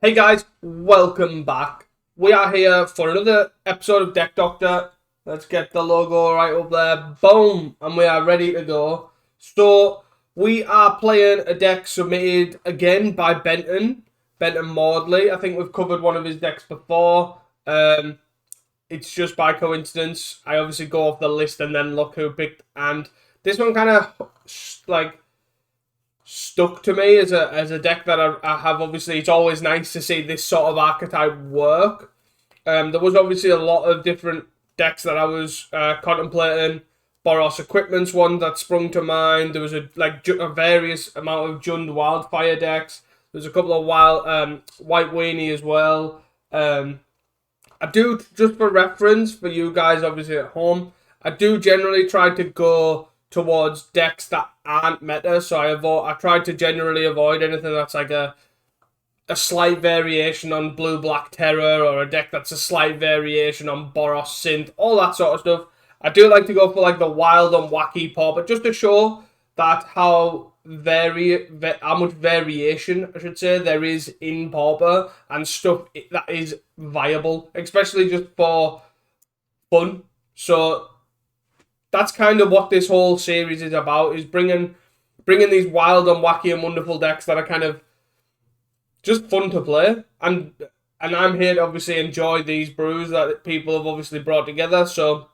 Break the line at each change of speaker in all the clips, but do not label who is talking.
Hey guys, welcome back. We are here for another episode of Deck Doctor. Let's get the logo right up there. Boom! And we are ready to go. So, we are playing a deck submitted again by Benton Maudley. I think we've covered one of his decks before. It's just by coincidence. I obviously go off the list and then look who picked. And this one kind of stuck to me as a deck that I have. Obviously, it's always nice to see this sort of archetype work. There was obviously a lot of different decks that I was contemplating. Boros Equipment's one that sprung to mind. There was a various amount of Jund Wildfire decks. There's a couple of White Weenie as well. I do, just for reference for you guys obviously at home, I do generally try to go towards decks that aren't meta, so I try to generally avoid anything that's like a slight variation on Blue Black Terror, or a deck that's a slight variation on Boros Synth, all that sort of stuff. I do like to go for like the wild and wacky Pauper, just to show that how much variation, I should say, there is in Pauper, and stuff that is viable, especially just for fun. So that's kind of what this whole series is about, is bringing these wild and wacky and wonderful decks that are kind of just fun to play. And I'm here to obviously enjoy these brews that people have obviously brought together. So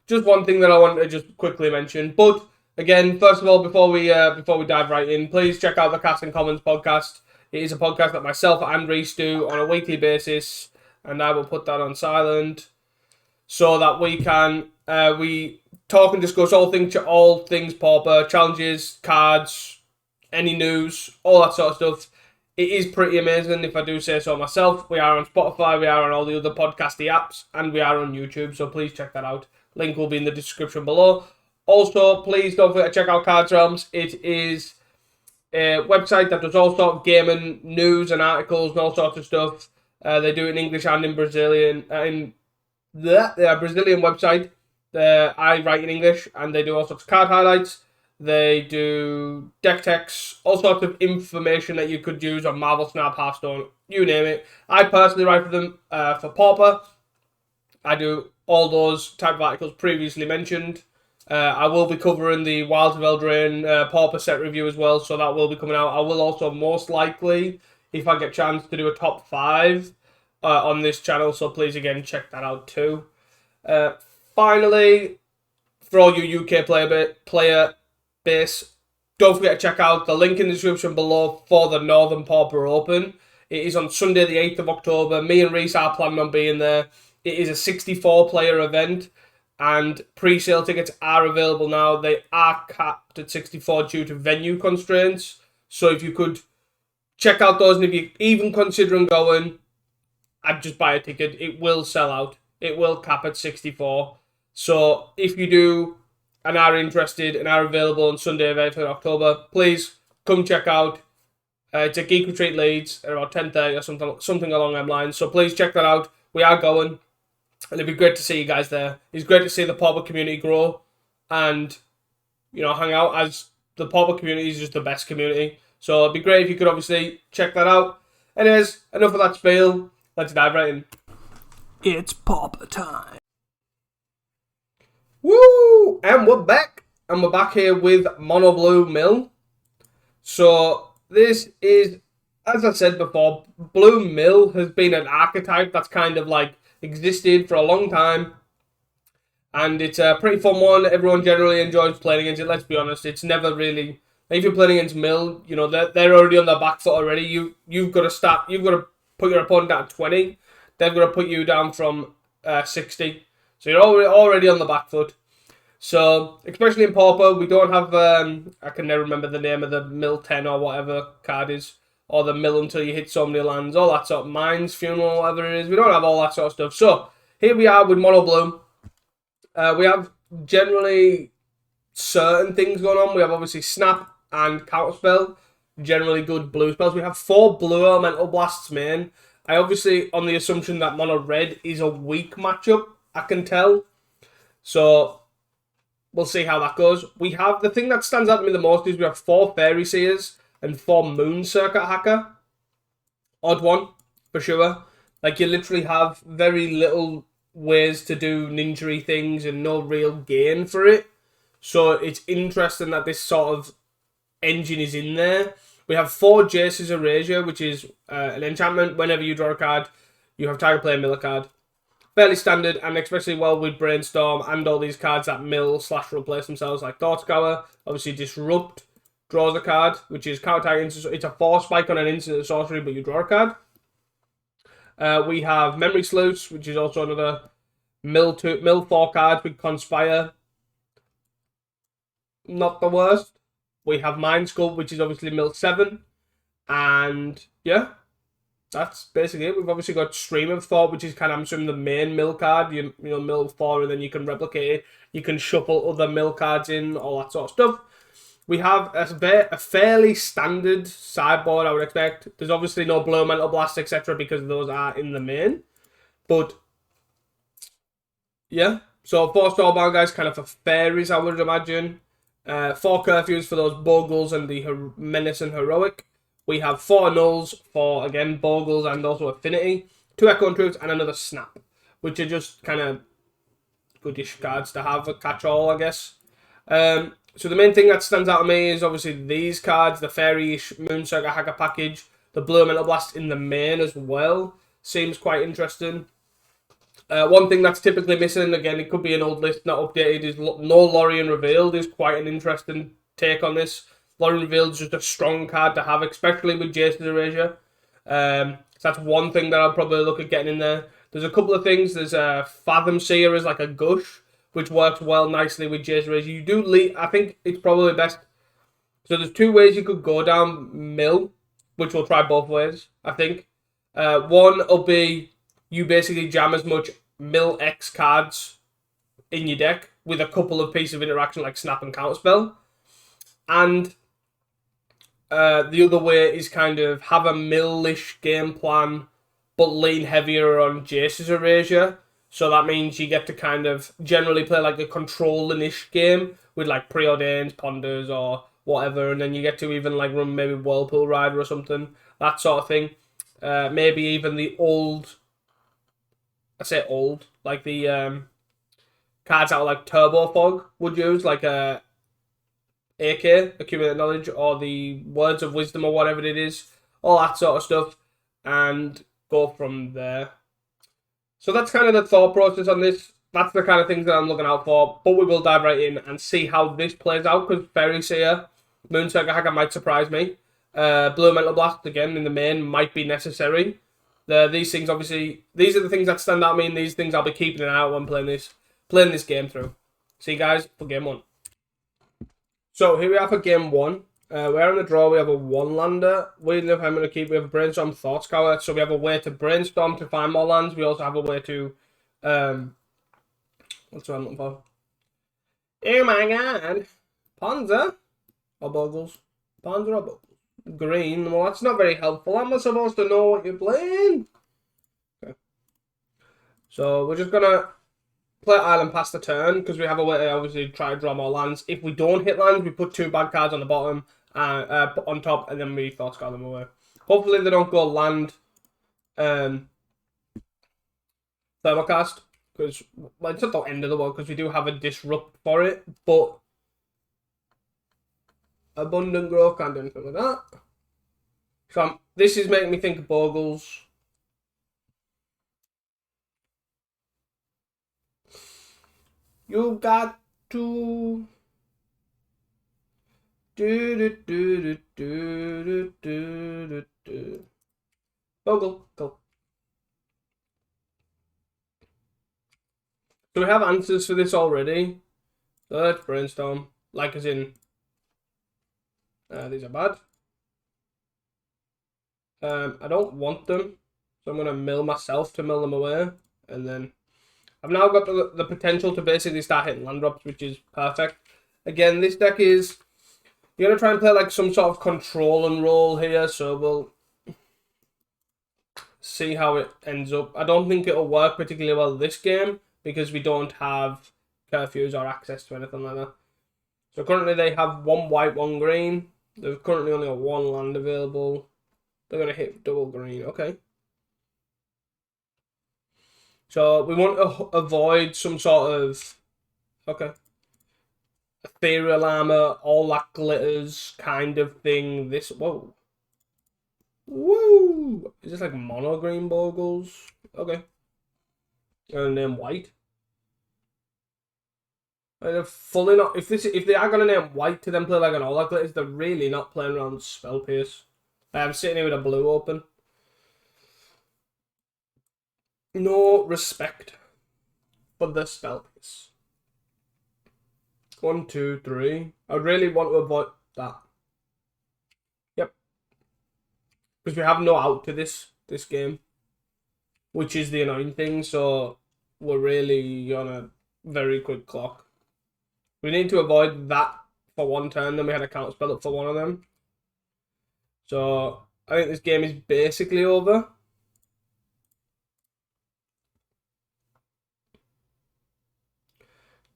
just one thing that I want to just quickly mention. But again, first of all, before we dive right in, please check out the Cast and Commons podcast. It is a podcast that myself and Reese do on a weekly basis, and I will put that on silent so that we can we talk and discuss all things Pauper, challenges, cards, any news, all that sort of stuff. It is pretty amazing, if I do say so myself. We are on Spotify, we are on all the other podcasty apps, and we are on YouTube, so please check that out. Link will be in the description below. Also, please don't forget to check out Cards Realms. It is a website that does all sorts of gaming news and articles and all sorts of stuff. They do it in English and in Brazilian. They are a Brazilian website. I write in English, and they do all sorts of card highlights. They do deck techs, all sorts of information that you could use on Marvel Snap, Hearthstone, you name it. I personally write for them for Pauper. I do all those type of articles previously mentioned. I will be covering the Wilds of Eldraine Pauper set review as well, so that will be coming out. I will also most likely, if I get a chance, to do a top 5 on this channel, so please again check that out too. Finally, for all you UK player base, don't forget to check out the link in the description below for the Northern Pauper Open. It is on Sunday the 8th of October. Me and Reese are planning on being there. It is a 64 player event, and pre-sale tickets are available now. They are capped at 64 due to venue constraints. So if you could check out those, and if you're even considering going, I'd just buy a ticket. It will sell out. It will cap at 64. So if you do and are interested and are available on Sunday, 8th of October, please come check out. It's at Geek Retreat Leeds at about 10:30 or something along them lines. So please check that out. We are going, and it'd be great to see you guys there. It's great to see the Pauper community grow and, hang out, as the Pauper community is just the best community. So it'd be great if you could obviously check that out. Anyways, enough of that spiel. Let's dive right in.
It's Pauper time.
Woo! And we're back. And we're back here with Mono Blue Mill. So this is, as I said before, Blue Mill has been an archetype that's kind of like existed for a long time. And it's a pretty fun one. Everyone generally enjoys playing against it. Let's be honest, it's never really, if you're playing against Mill, they're already on their back foot already. You've got to put your opponent down 20. They've got to put you down from 60. So you're already on the back foot. So, especially in Pauper, we don't have, I can never remember the name of the Mill 10 or whatever card is, or the Mill until you hit so many lands, all that sort of Mines, Funeral, whatever it is. We don't have all that sort of stuff. So, here we are with Mono Blue. We have generally certain things going on. We have obviously Snap and Counterspell, generally good blue spells. We have 4 blue Elemental Blasts main. I obviously, on the assumption that Mono Red is a weak matchup, I can tell. So, we'll see how that goes. We have, the thing that stands out to me the most is we have 4 Fairy Seers and 4 Moon Circuit Hacker. odd one for sure. Like you literally have very little ways to do ninja things and no real gain for it. So it's interesting that this sort of engine is in there. We have 4 Jace's Erasure, which is an enchantment. Whenever you draw a card, you have time to play a mill a card. Fairly standard, and especially well with Brainstorm and all these cards that mill/replace themselves, like Thought Scour. Obviously, Disrupt draws a card, which is counter target. It's a 4 spike on an instant sorcery, but you draw a card. We have Memory Sluice, which is also another mill 4 cards with Conspire. Not the worst. We have Mind Sculpt, which is obviously mill 7. And yeah, that's basically it. We've obviously got Stream of Thought, which is kind of, I'm assuming, the main mill card. You know, mill 4, and then you can replicate it. You can shuffle other mill cards in, all that sort of stuff. We have a fairly standard sideboard, I would expect. There's obviously no Blow, Mental Blast, etc. because those are in the main. But yeah, so 4 Stormbound guys, kind of for fairies, I would imagine. 4 Curfews for those Bogles and the Menace and Heroic. We have 4 Nulls for, again, Bogles and also Affinity. 2 Echo and Truths and another Snap, which are just kind of goodish cards to have, a catch-all, I guess. So the main thing that stands out to me is obviously these cards, the Fairy-ish Moonsacre Hacker package, the Blue Mental Blast in the main as well. Seems quite interesting. One thing that's typically missing, again, it could be an old list, not updated, is no Lorien Revealed is quite an interesting take on this. Lorien Revealed is just a strong card to have, especially with Jace's Erasure. So that's one thing that I'll probably look at getting in there. There's a couple of things. There's Fathom Seer as like a gush, which works well nicely with Jace's Erasure. You do lead, I think it's probably best. So there's 2 ways you could go down mill, which we'll try both ways, I think. One will be you basically jam as much mill X cards in your deck with a couple of pieces of interaction like Snap and Counterspell. And the other way is kind of have a mill-ish game plan, but lean heavier on Jace's Erasure. So that means you get to kind of generally play like a controlling-ish game with like Preordains, Ponders, or whatever, and then you get to even like run maybe Whirlpool Rider or something, that sort of thing. Maybe even the old, I say old, like the cards out like Turbo Fog would use, like a AK, Accumulate Knowledge, or the Words of Wisdom or whatever it is, all that sort of stuff, and go from there. So that's kind of the thought process on this. That's the kind of things that I'm looking out for, but we will dive right in and see how this plays out, because Fairy Seer, Moonsacre Hacker might surprise me. Blue Mental Blast, again, in the main, might be necessary. These things, obviously, these are the things that stand out to me, and these things I'll be keeping an eye out when playing this game through. See you guys for game 1. So here we are for game 1. We're on the draw. We have a 1-lander. Weirdly enough, I'm going to keep. We have a Brainstorm Thought Scour. So we have a way to brainstorm to find more lands. We also have a way to what's what I'm looking for? Oh my god, Ponza or Bogles? Ponza or Bogles? Green. Well, that's not very helpful. Am I supposed to know what you're playing? Okay. So we're just gonna play Island past the turn, because we have a way to obviously try to draw more lands. If we don't hit lands, we put 2 bad cards on the bottom, on top, and then we Thought Scour them away. Hopefully they don't go land Thermocast, because well, it's not the end of the world, because we do have a Disrupt for it, but Abundant Growth can't do anything with that. So this is making me think of Bogles. You got to Bogle, go. So we have answers for this already. So let's brainstorm. Like as in, these are bad. I don't want them, so I'm gonna mill myself to mill them away, and then I've now got the potential to basically start hitting land drops, which is perfect. Again, this deck is, you're going to try and play like some sort of control and roll here, so we'll see how it ends up. I don't think it'll work particularly well this game, because we don't have curfews or access to anything like that. So currently they have 1 white, 1 green. There's currently only got 1 land available. They're going to hit double green. Okay. So we want to avoid some sort of... Okay. Ethereal armor, all that glitters kind of thing. This... Whoa. Woo! Is this like mono green bogles? Okay. And then white. And they're fully not... If they are going to name white to then play like an all that glitters, they're really not playing around spell pierce. I'm sitting here with a blue open. No respect for the spell piece. 1, 2, 3. I really want to avoid that. Yep. Because we have no out to this game. Which is the annoying thing, so we're really on a very quick clock. We need to avoid that for one turn, then we had a counter spell up for one of them. So I think this game is basically over.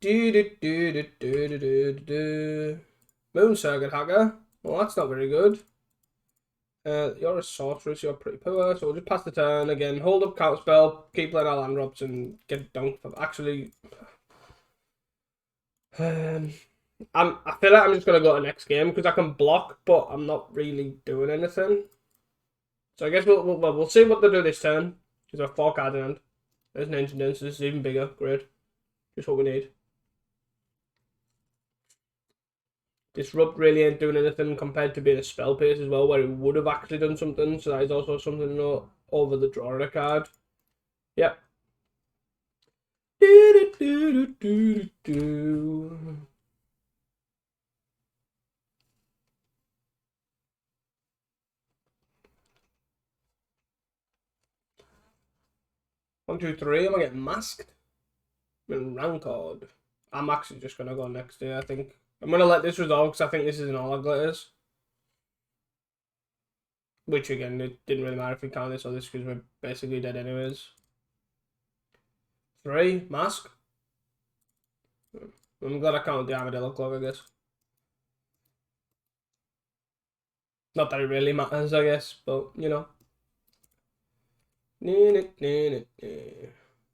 Moon Circuit Hacker. Well, that's not very good. You're a sorceress, you're pretty poor, so we'll just pass the turn again. Hold up counter spell, keep playing our land drops and get dunked. Actually, I feel like I'm just gonna go to next game because I can block, but I'm not really doing anything. So I guess we'll see what they do this turn. Because I have 4 cards in hand. There's an Ancient Dance, this is even bigger. Great. Just what we need. Disrupt really ain't doing anything compared to being a spell pierce as well, where it would have actually done something. So that is also something to know over the draw of a card. Yep. 1, 2, 3. Am I getting masked? I'm Rancord. I'm actually just gonna go next day, I think. I'm gonna let this resolve because I think this is an all that glitters. Which again, it didn't really matter if we count this or this because we're basically dead anyways. 3, mask. I'm glad I counted the armadillo cloak, I guess. Not that it really matters, I guess, but you know.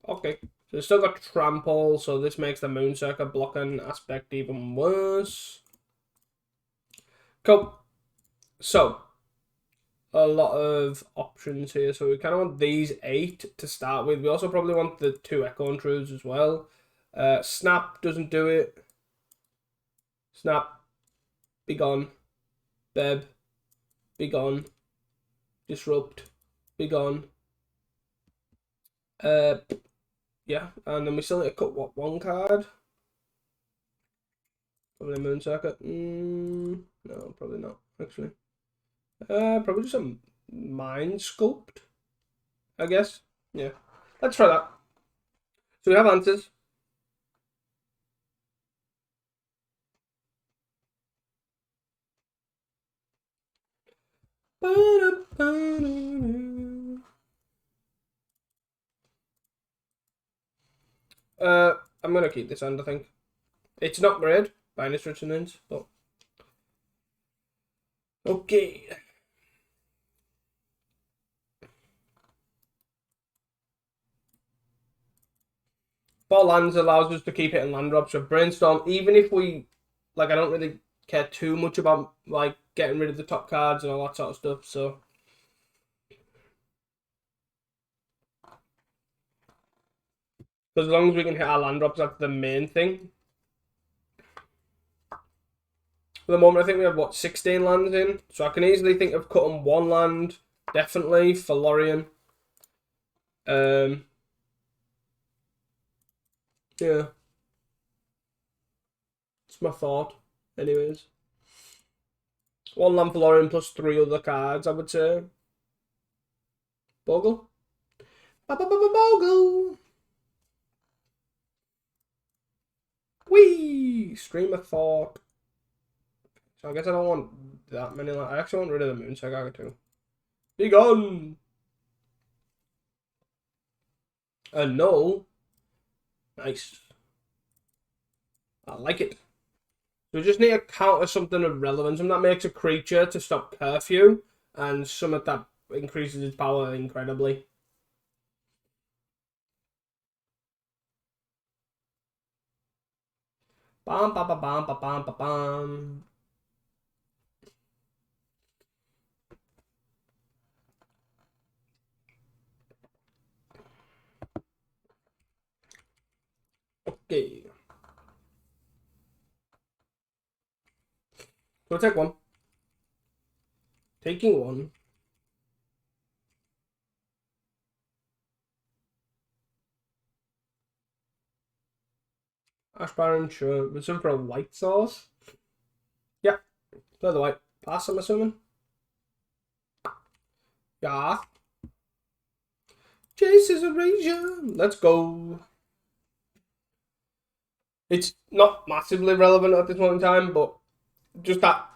Okay, so we've still got trample, so this makes the moon circuit blocking aspect even worse. Cool. So a lot of options here. So we kind of want these 8 to start with. We also probably want the 2 Echo Intrudes as well. Snap doesn't do it. Snap. Be gone. Beb. Be gone. Disrupt. Be gone. Yeah, and then we still need to cut what, 1 card? Probably Moon Circuit. No, probably not, actually. Probably just a Mind Sculpt, I guess. Yeah, let's try that. So we have answers. I'm gonna keep this hand, I think. It's not great by any stretch of the means, but okay. Four lands allows us to keep hitting land drops. So Brainstorm, even if we like, I don't really care too much about like getting rid of the top cards and all that sort of stuff. So as long as we can hit our land drops, that's the main thing. For the moment, I think we have, what, 16 lands in? So I can easily think of cutting 1 land, definitely, for Lorien. Yeah. It's my thought, anyways. 1 land for Lorien plus 3 other cards, I would say. Bogle? Bogle! Whee! Stream of Thought. So I guess I don't want that many. I actually want rid of the Moon Circuit too. Be gone! A null. Nice. I like it. So we just need to counter something of relevance, and that makes a creature to stop curfew. and Summit that increases its power incredibly. Bam, bam, bam, bam, bam, bam, bam, bam. Okay. So take one. Taking one. Ash Baron, sure. We're in for a white sauce. Yeah. Play the white. Pass, I'm assuming. Yeah. Jace's Erasure. Let's go. It's not massively relevant at this moment in time, but just that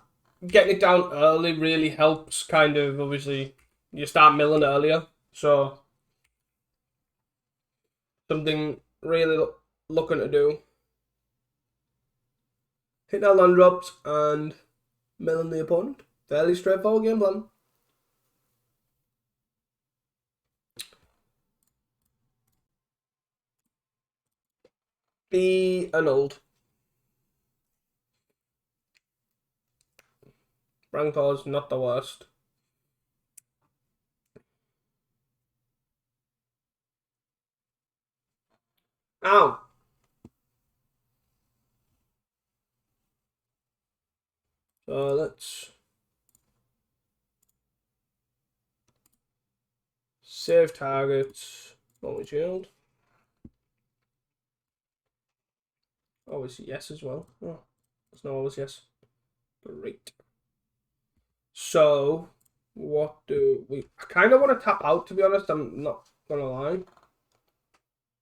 getting it down early really helps. Kind of, obviously, you start milling earlier. So, something really looking to do. Hit our land drops and milling the opponent. Fairly straightforward game plan. Be annulled. Rancor's not the worst. Ow! So let's save targets. Only shield. Always yes as well. Oh, it's not always yes. Great. So, what do we... I kind of want to tap out, to be honest. I'm not going to lie.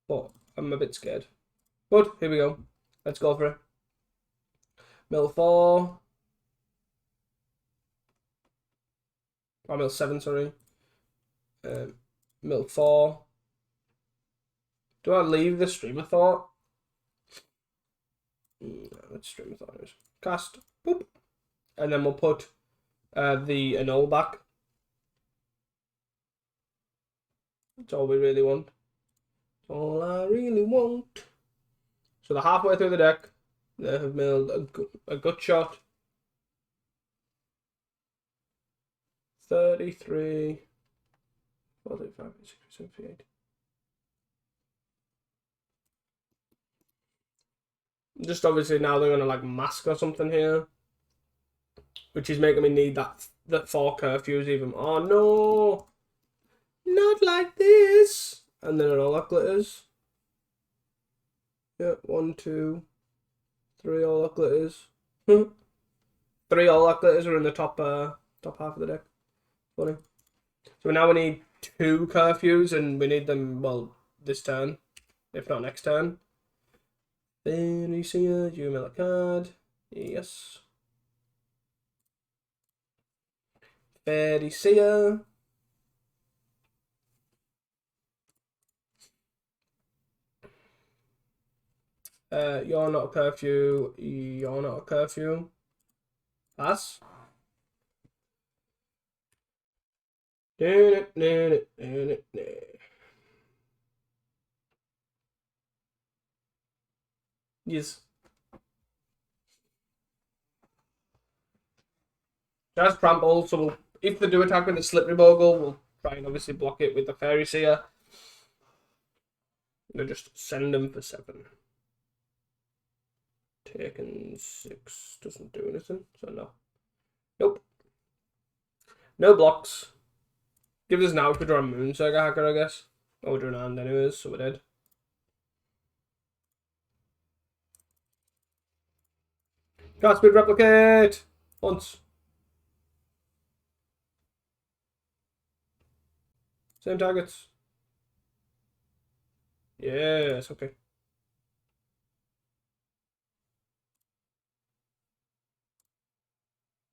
But I'm a bit scared. But, here we go. Let's go for it. Mill 4. Oh, mill 7, sorry. Mill 4. Do I leave the stream of thought? No, let's stream of thought. Cast. Boop. And then we'll put the annul back. That's all we really want. All I really want. So they're halfway through the deck. They have milled a good shot. 33, 45, 67, 58. Just obviously now they're gonna like mask or something here, which is making me need that 4 curfews even. Oh no, not like this. And then all that glitters. Yeah, 1, 2, 3 all that glitters. 3 all that glitters are in the top half of the deck. Funny. So now we need 2 curfews, and we need them, well, this turn, if not next turn. Then you see you mill a card. Yes. Fairy Seer. You're not a curfew. You're not a curfew. Pass. Yes. Just trample, so we'll, if they do attack with the Slippery Bogle, we'll try and obviously block it with the Fairy Seer. We'll just send them for 7. Taken 6 doesn't do anything, so no. Nope. No blocks. Give us now if we draw a Moonsaga Hacker, I guess. Oh, we're doing a hand anyways, so we did. Cast Speed Replicate! Once. Same targets. Yes, okay.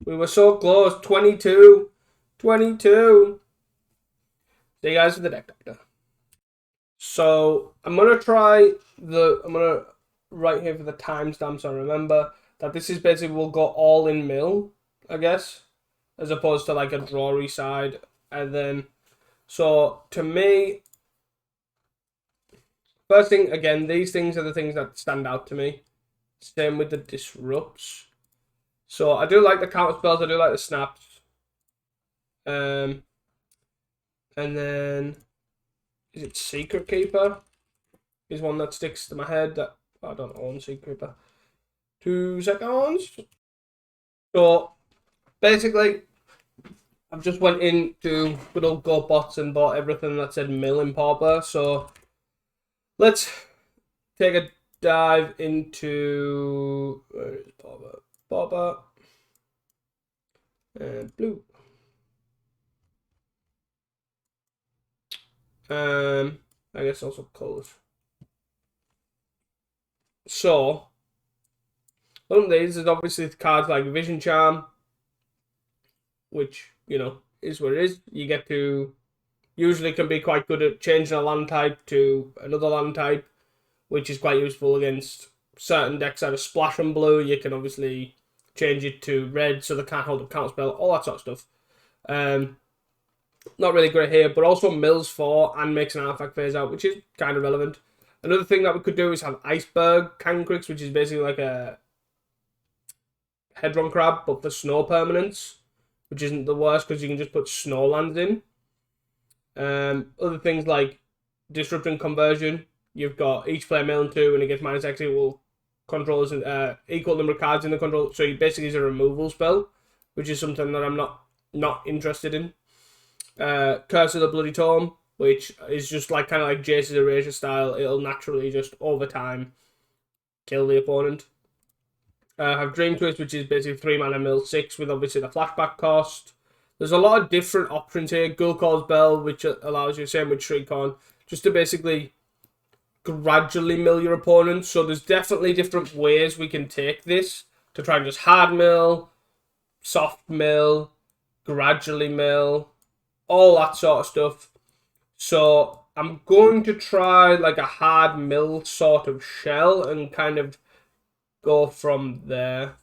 We were so close. 22. 22. See you guys with the deck doctor. So I'm gonna write here for the timestamp so I remember that this is basically we'll go all in mill, I guess. as opposed to like a drawy side. And then, so to me, first thing, again, these things are the things that stand out to me. Same with the disrupts. So I do like the counter spells, I do like the snaps. And then, is it Secret Keeper? Is one that sticks to my head that I don't own Secret Keeper. 2 seconds. So basically, I've just went into good old GoBots and bought everything that said mill in Pauper. So let's take a dive into, where is Pauper? Pauper and blue. I guess also colors. So one of these is obviously cards like Vision Charm, which, you know, is what it is. You get to, usually can be quite good at changing a land type to another land type, which is quite useful against certain decks that are splash and blue. You can obviously change it to red so they can't hold up counterspell, all that sort of stuff. Not really great here, but also mills 4 and makes an artifact phase out, which is kind of relevant. Another thing that we could do is have Iceberg Cancrix, which is basically like a Hedron Crab, but for snow permanents, which isn't the worst because you can just put snow lands in. Other things like Disrupting Conversion, you've got each player milling 2 and it gets minus X equal controls and equal number of cards in the control. So you basically use a removal spell, which is something that I'm not interested in. Curse of the Bloody Tome, which is just like kind of like Jace's Erasure style. It'll naturally just over time kill the opponent. Have Dream Twist, which is basically 3 mana mill 6 with obviously the flashback cost. There's a lot of different options here. Gulcall's Bell, which allows you, same with Shriekhorn, just to basically gradually mill your opponent. So there's definitely different ways we can take this to try and just hard mill, soft mill, gradually mill, all that sort of stuff. So I'm going to try like a hard mill sort of shell and kind of go from there.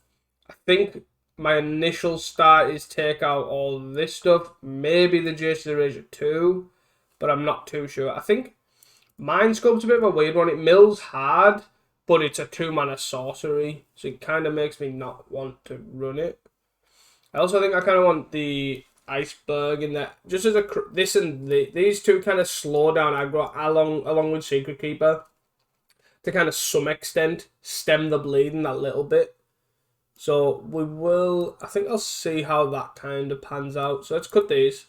I think my initial start is take out all this stuff, maybe the Jace's Erasure 2, but I'm not too sure. I think Mind Sculpt's a bit of a weird one. It mills hard, but it's a 2 mana sorcery, so it kind of makes me not want to run it. I also think I kind of want the Iceberg in that, just as these two kind of slow down aggro along with Secret Keeper to kind of some extent stem the bleeding that little bit. So we will, I think I'll see how that kind of pans out. So let's cut these.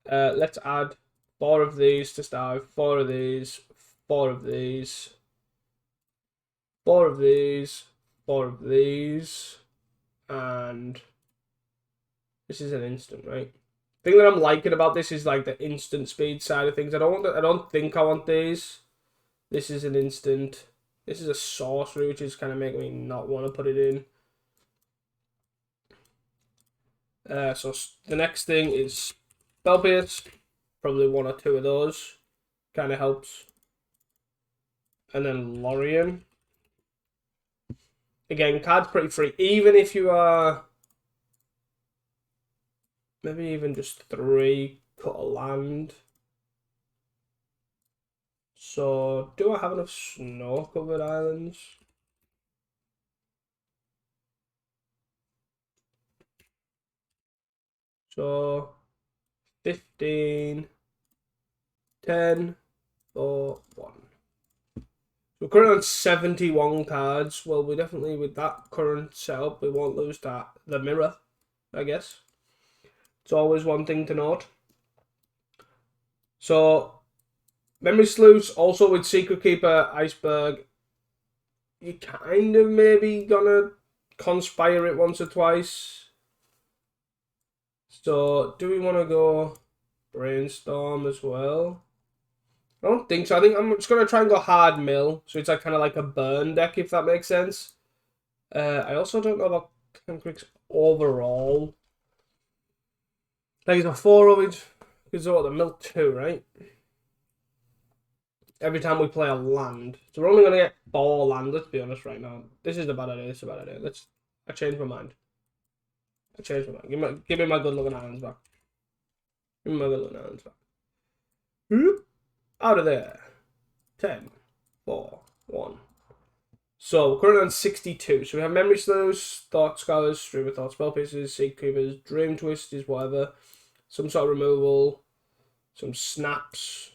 Let's add 4 of these to start, 4 of these, 4 of these, 4 of these, 4 of these, and this is an instant, right? The thing that I'm liking about this is like the instant speed side of things. I don't think I want these. This is an instant. This is a sorcery, which is kind of making me not want to put it in. So the next thing is Spell Pierce. Probably 1 or 2 of those. Kind of helps. And then Lorien. Again, card's pretty free. Even if you are... maybe even just 3, cut a land. So, do I have enough snow-covered islands? So, 15, 10, 4, 1. So we're currently on 71 cards. Well, we definitely, with that current setup, we won't lose the mirror, I guess. It's always one thing to note. So, Memory Sluice, also with Secret Keeper, Iceberg, you kind of maybe gonna conspire it once or twice. So, do we want to go Brainstorm as well? I don't think so. I think I'm just going to try and go Hard Mill. So it's like kind of like a burn deck, if that makes sense. I also don't know about Cancrix overall. Like, it's a 4 of it. It's what, the mill 2, right? Every time we play a land. So we're only going to get 4 land, let's be honest right now. This is a bad idea. It's a bad idea. I changed my mind. I changed my mind. Give me my good looking islands back. Give me my good looking islands back. Whoop. Out of there. 10, 4, 1. So, we're currently on 62. So we have Memory Slows, Thought Scholars, Stream of Thought, Spell Pieces, Seed Creepers, Dream Twisters, whatever. Some sort of removal. Some snaps.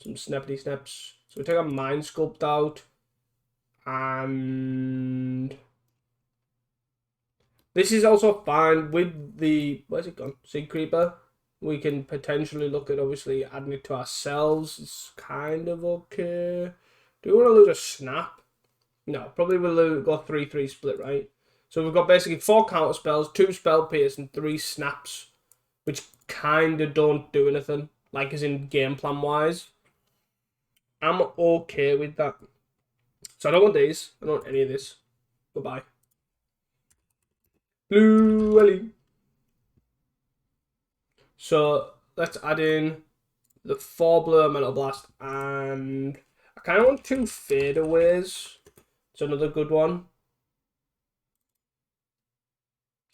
Some snappity snaps. So we take our Mind Sculpt out. And this is also fine with the, where's it gone? Seed Creeper. We can potentially look at obviously adding it to ourselves. It's kind of okay. Do we want to lose a snap? No, probably we'll go 3-3 split, right? So we've got basically 4 counter spells, 2 spell pierce, and 3 snaps, which kind of don't do anything, like as in game plan wise. I'm okay with that. So I don't want these. I don't want any of this. Goodbye. Blue Ellie. So let's add in the 4 blue Mental Blast, and I kind of want 2 fadeaways. It's another good one.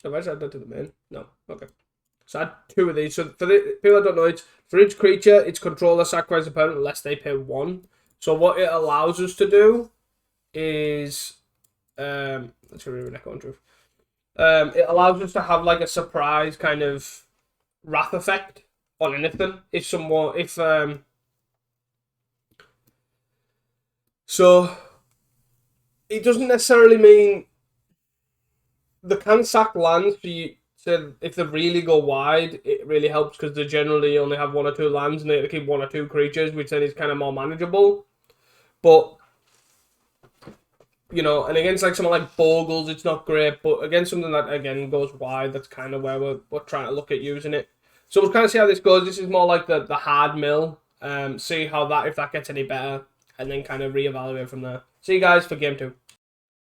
Have I add that to the main? No. Okay. So add 2 of these. So for the people that don't know, it's for each creature, its controller sacrifices opponent unless they pay 1. So what it allows us to do is let's read an echo on truth. It allows us to have like a surprise kind of wrath effect on anything. If so it doesn't necessarily mean they can sack lands for you. So if they really go wide, it really helps because they generally only have 1 or 2 lands and they keep 1 or 2 creatures, which then is kind of more manageable. But you know, and against like someone like Bogles, it's not great. But against something that again goes wide, that's kind of where we're trying to look at using it. So we'll kind of see how this goes. This is more like the hard mill. See how that if that gets any better, and then kind of reevaluate from there. See you guys for game 2.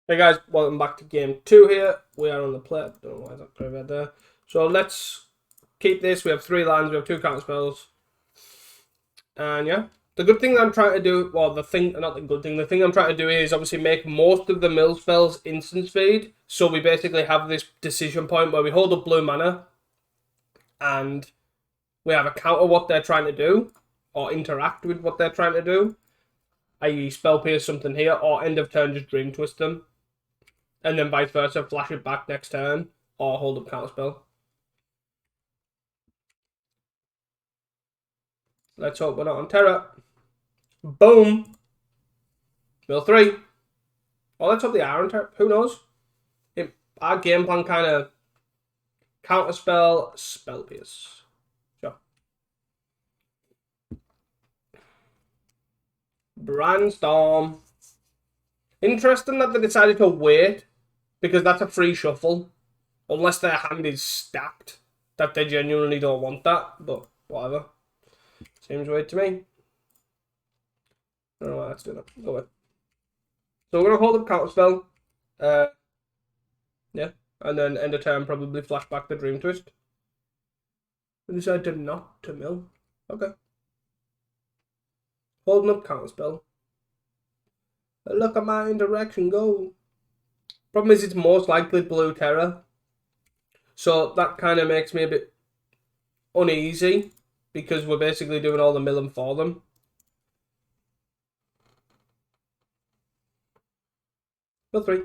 Hey guys, welcome back to game 2 here. We are on the play. Don't know why that graveyard there. So let's keep this. We have 3 lands. We have 2 counter spells. And yeah. The good thing I'm trying to do, well, the thing I'm trying to do is obviously make most of the mill spells instant speed. So we basically have this decision point where we hold up blue mana and we have a counter what they're trying to do or interact with what they're trying to do, i.e. spell pierce something here, or end of turn just dream twist them. And then vice versa, flash it back next turn, or hold up counter spell. Let's hope we're not on terror. Boom! Mill 3. Or let's hope they are on terror. Who knows? Our game plan kind of counter spell, spell pierce. Sure. Brandstorm. Interesting that they decided to wait, because that's a free shuffle. Unless their hand is stacked, that they genuinely don't want that, but whatever. Seems weird to me. I don't know why that's doing that. Go away. So we're going to hold up counter spell. Yeah. And then end of turn, probably flash back the Dream Twist. We decided not to mill. Okay. Holding up counter spell. Look at my interaction go. Problem is, it's most likely blue terror. So that kind of makes me a bit uneasy, because we're basically doing all the milling for them. Mill 3.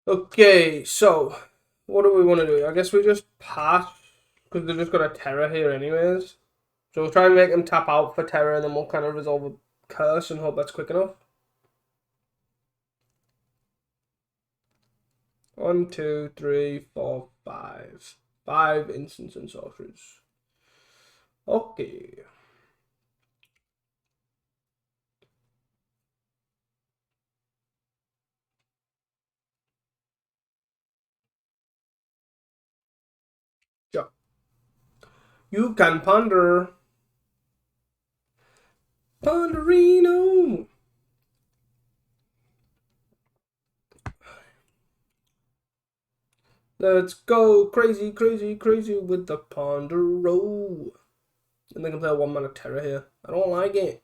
Okay, so what do we want to do? I guess we just pass, because they've just got a terror here anyways. So we'll try and make them tap out for terror, and then we'll kind of resolve a curse and hope that's quick enough. 1, 2, 3, 4, 5. 5 instants and sorceries. Okay. Sure. You can ponder. Ponderino. Let's go crazy, crazy, crazy with the Ponderosa. And they can play a 1-mana terror here. I don't like it.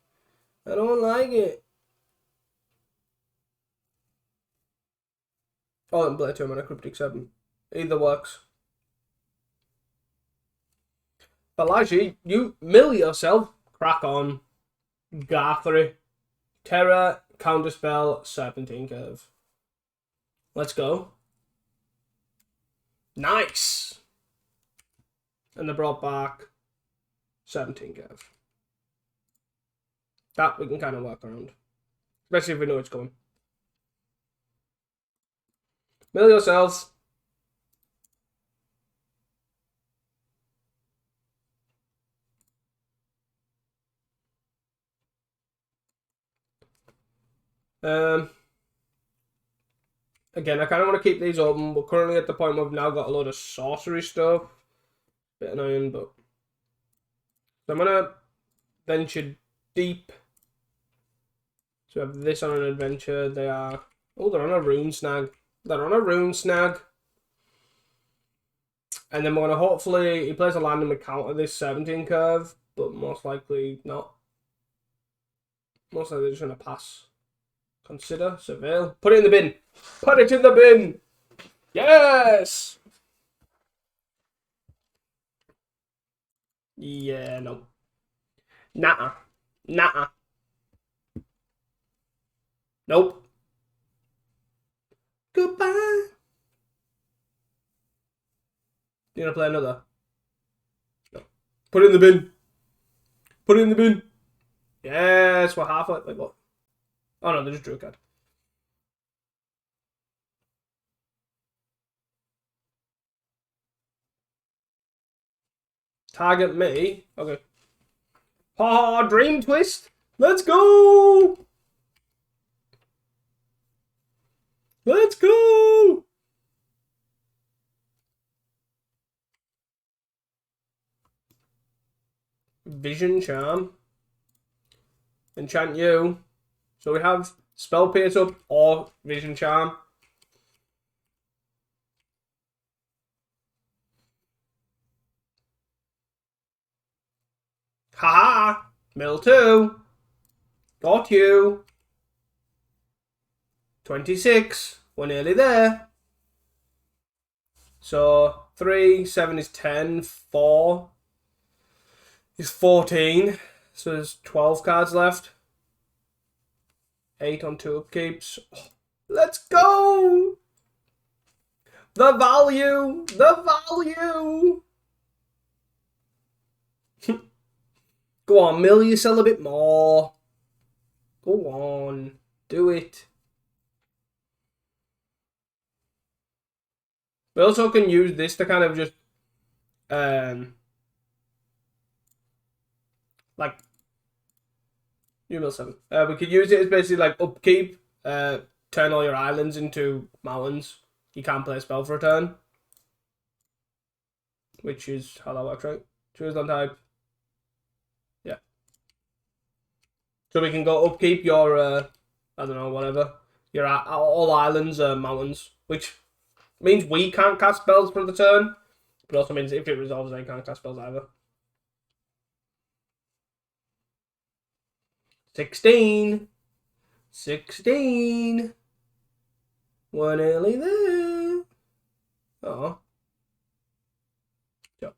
I don't like it. Oh, and play a 2-mana Cryptic 7. Either works. But Elijah, you mill yourself. Crack on. Garthery. Terror, Counterspell, Serpentine Curve. Let's go. Nice! And they brought back Serpentine Curve. That we can kind of work around. Especially if we know it's coming. Mill yourselves. Again, I kind of want to keep these open. We're currently at the point where we've now got a load of sorcery stuff. Bit annoying, but... So I'm going to venture deep. So we have this on an adventure. They are... Oh, they're on a rune snag. They're on a rune snag. And then we're going to hopefully... He plays a land and we counter this 17 curve, but most likely not. Most likely they're just going to pass. Consider, surveil. Put it in the bin. Put it in the bin. Yes. Yeah, no. Nah. Nah. Nope. Goodbye. You gonna play another? No. Put it in the bin. Put it in the bin. Yes, we're halfway. Wait, what? Oh no, they just drew a card. Target me. Okay. Ha! Dream twist. Let's go. Let's go. Vision charm. Enchant you. So we have spell pierce up or vision charm. Haha! Mill 2. Got you. 26. We're nearly there. So 3, 7 is 10, 4 is 14. So there's 12 cards left. 8 on 2 upkeeps. Let's go! The value! The value! Go on, mill yourself a bit more. Go on. Do it. We also can use this to kind of just like you mill 7. We could use it as basically like upkeep. Turn all your islands into mountains. You can't play a spell for a turn. Which is how that works, right? Choose on type. Yeah. So we can go upkeep your I don't know, whatever. Your all islands are mountains, which means we can't cast spells for the turn, but also means if it resolves, they can't cast spells either. 16. 16. We're nearly there. Oh. Yeah.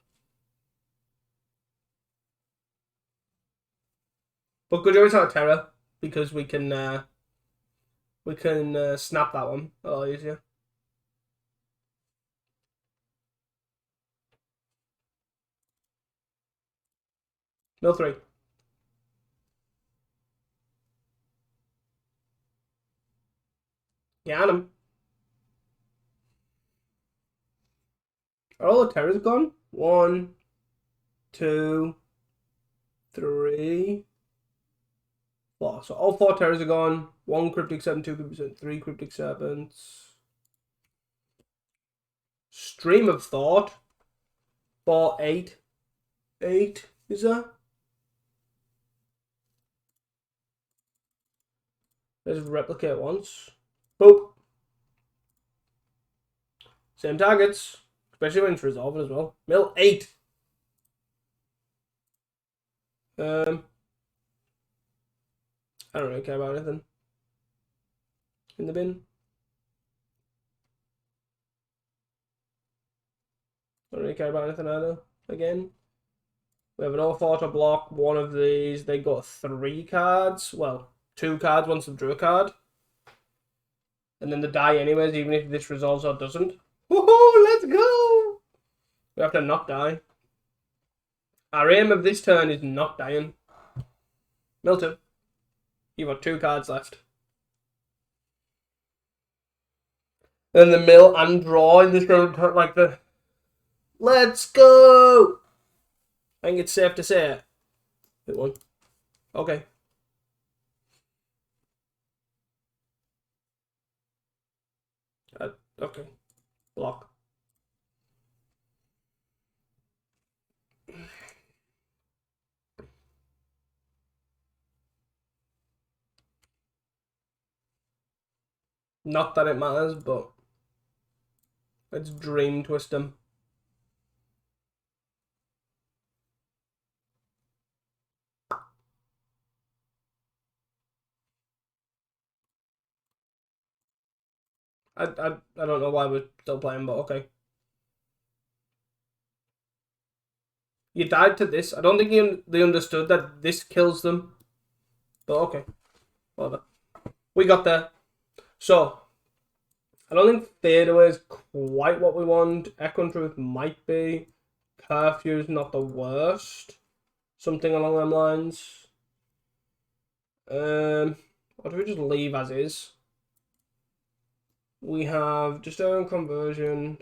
But good choice out of Terror, because we can snap that one a lot easier. No 3. Got him. Are all the terrors gone? 1, 2, 3, 4. So all 4 terrors are gone. 1 cryptic serpent, 2 cryptic serpent, 3 cryptic serpents. Stream of Thought. 4, 8. 8 is that? Let's replicate once. Boop. Same targets. Especially when it's resolving as well. Mill 8. I don't really care about anything. In the bin. Don't really care about anything either. Again. We have an all-4 to block. One of these. They got 3 cards. Well, 2 cards once they've drew a card. And then they die anyways, even if this resolves or doesn't. Woohoo! Let's go! We have to not die. Our aim of this turn is not dying. Milton, you've got 2 cards left. Then the mill and draw in this round, like the... Let's go! I think it's safe to say it. It won. Okay. Okay. Block. Not that it matters, but let's dream twist them. I don't know why we're still playing, but okay. You died to this. I don't think they understood that this kills them. But okay. Whatever. We got there. So, I don't think Fadeaway is quite what we want. Echo Truth might be. Curfew's not the worst. Something along them lines. Or do we just leave as is? We have just earn conversion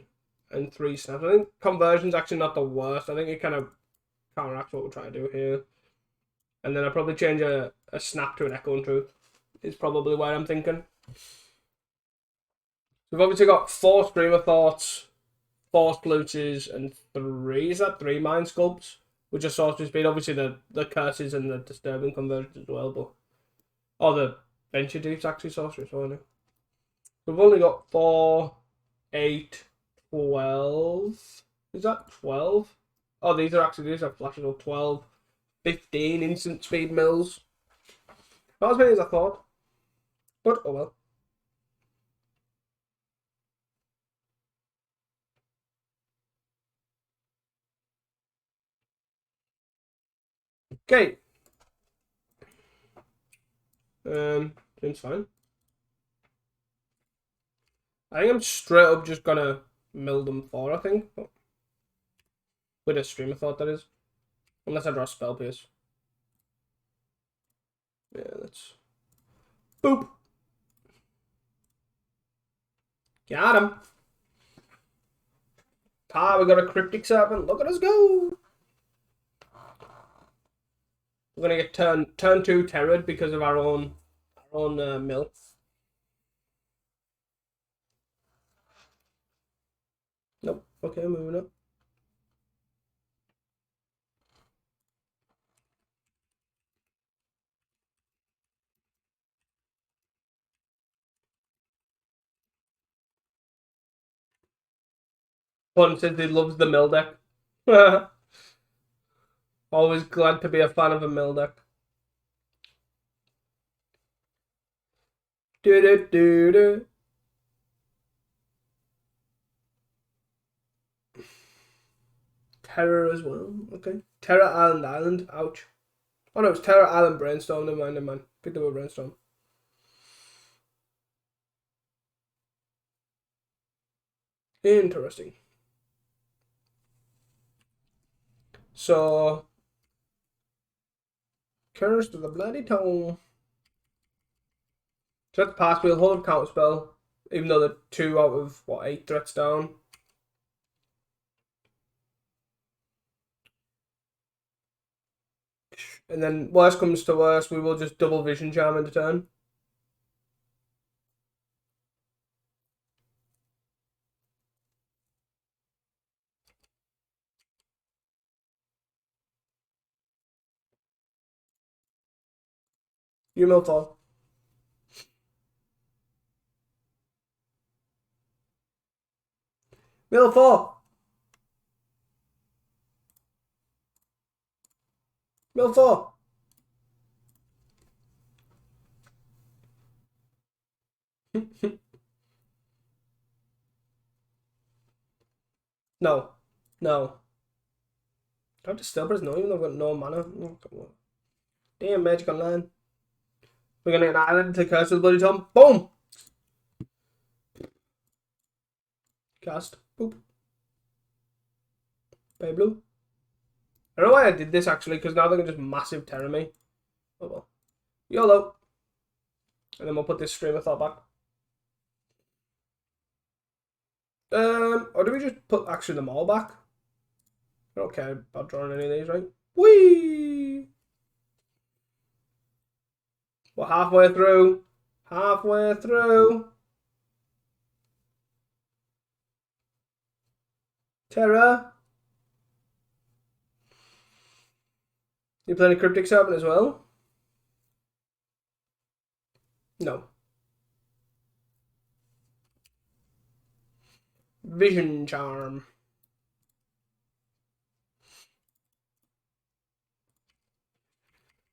and 3 snaps. I think conversion's actually not the worst. I think it kind of counteracts what we're trying to do here. And then I'll probably change a snap to an Echo Truth. Is probably where I'm thinking. We've obviously got 4 Screamer Thoughts, 4 Flutes, and 3, is that 3 Mind Sculpts? Which are Sorcery Speed. Obviously the Curses and the Disturbing Conversions as well, but... Oh, the Venture Deep's actually Sorcery, so I know. We've only got 4, 8, 12. Is that 12? Oh, these are flashes of 12, 15 instant speed mills. Not as many as I thought. But, oh well. Okay. Seems fine. I think I'm straight up just gonna mill them 4, I think. With a Streamer Thought, that is. Unless I draw Spell Pierce. Yeah, let's... Boop! Got him! We got a Cryptic Serpent. Look at us go! We're gonna get turn 2 terrored because of our own mill. Nope. Okay, moving up. One says he loves the mill deck. Always glad to be a fan of a mill deck. Do do do do. Terror as well. Okay. Terror Island. Ouch. Oh no, it's Terror Island Brainstorm. Never mind. Picked up a Brainstorm. Interesting. So, Curse to the Bloody Tome. So that's pass. We'll hold counter spell, even though they're 2 out of what 8 threats down. And then worst comes to worst, we will just double Vision Charm into turn. You mill fall. Mill 4. Mill 4. No. No. Don't disturb us, no, even though I've got no mana. Oh, come on. Damn, Magic Online. We're gonna get an island to curse with Bloody Tom. Boom! Cast. Boop. Bay blue. I don't know why I did this actually, because now they're gonna just massive terror me. Oh well. YOLO. And then we'll put this stream of thought back. Or do we just put actually them all back? I don't care about drawing any of these, right? Whee! We're halfway through. Halfway through. Terror. You playing a Cryptic Serpent as well? No. Vision Charm.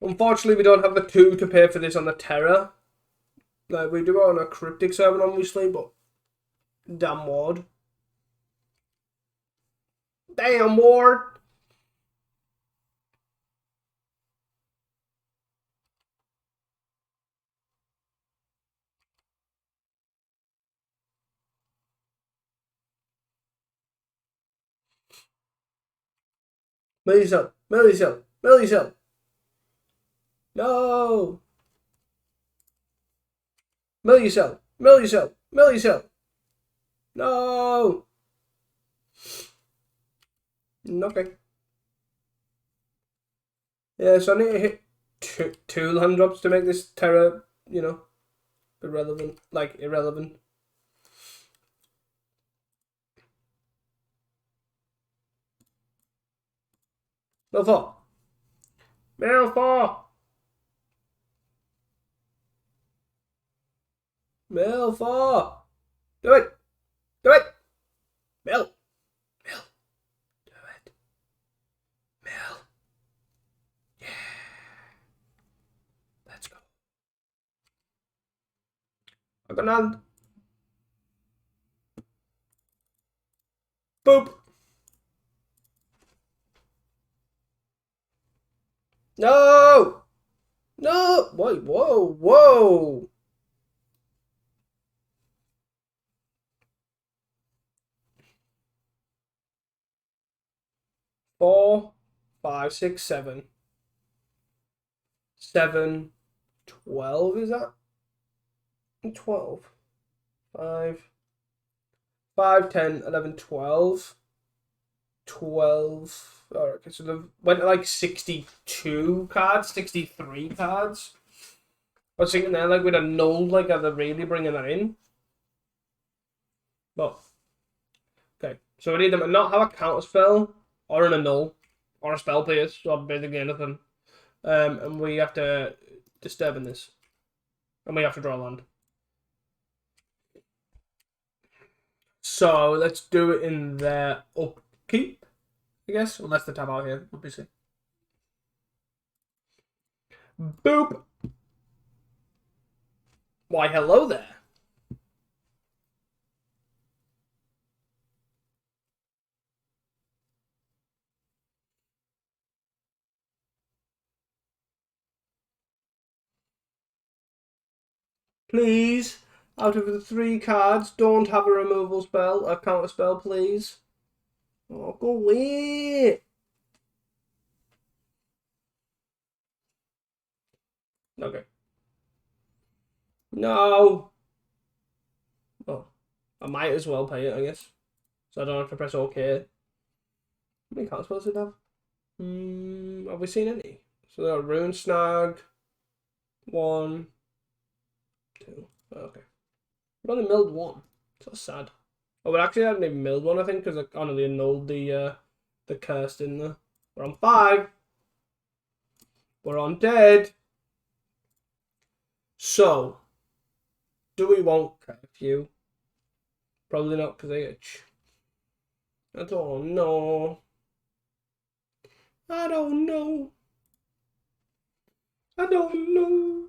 Unfortunately, we don't have the 2 to pay for this on the Terror. Like, we do it on a Cryptic Serpent, obviously, but damn ward. Damn ward! Mill yourself! Mill yourself! Mill yourself! No! Mill yourself! Mill yourself! Mill yourself! No! Okay. Yeah, so I need to hit two land drops to make this Terror, you know, irrelevant. Like, irrelevant. Mill 4. Mill 4. Mill 4. Do it. Do it. Mill. Mill. Do it. Mill. Yeah. Let's go. I got none. Boop. No. No. Wait. Whoa. Whoa. 4, 5, 6, 7. 7, 12, is that? 12. 5, 5, 10, 11, 12. 12. Alright, okay, so they went to like 62 cards, 63 cards. I was thinking there, like, with a null, like, are they really bringing that in? But, okay. So we need them to not have a counter spell, or an annul, or a spell pierce, or basically anything. And we have to disturb in this. And we have to draw land. So let's do it in their upkeep, I guess. Unless they tab out here, obviously. Boop! Why, hello there. Please, out of the 3 cards, don't have a removal spell, a counter spell, please. Oh, go away. Okay. No. Oh, I might as well pay it, I guess. So I don't have to press OK. How many counter spells did it have? Have we seen any? So there are Rune Snag. 1, 2. Okay. We only milled 1. So sad. Oh, we actually hadn't even milled 1, I think, because I only annulled the curse in there. We're on 5. We're on dead. So, do we want curfew? Probably not, because they itch. I don't know. I don't know. I don't know.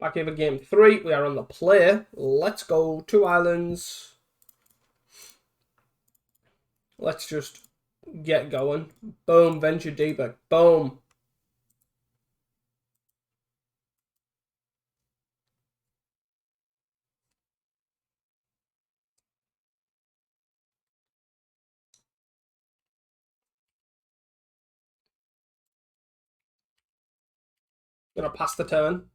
Back over game 3. We are on the play. Let's go. 2 islands. Let's just get going. Boom. Venture deeper. Boom. Gonna pass the turn.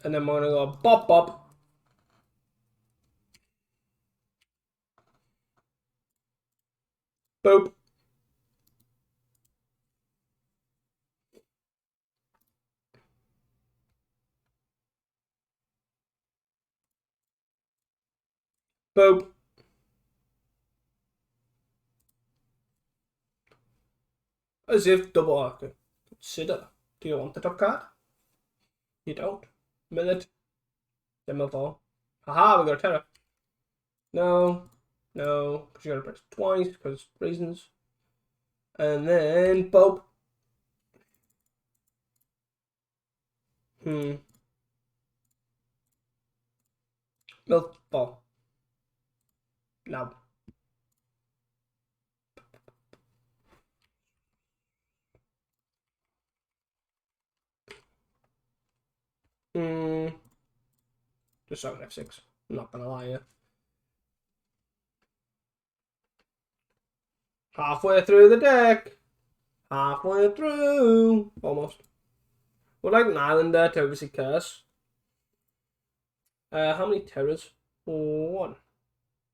And then we're gonna go bop bop. Boop. Boop. As if double arc. Consider. Do you want the top card? You don't. Minute. Then move on. Haha, we got a terror. No. No. Because you gotta press twice because reasons. And then boop. Milk ball. No. Just so F6. I'm not gonna lie here. Halfway through the deck. Halfway through. Almost. Would like an island there to obviously curse. How many terrors? 1.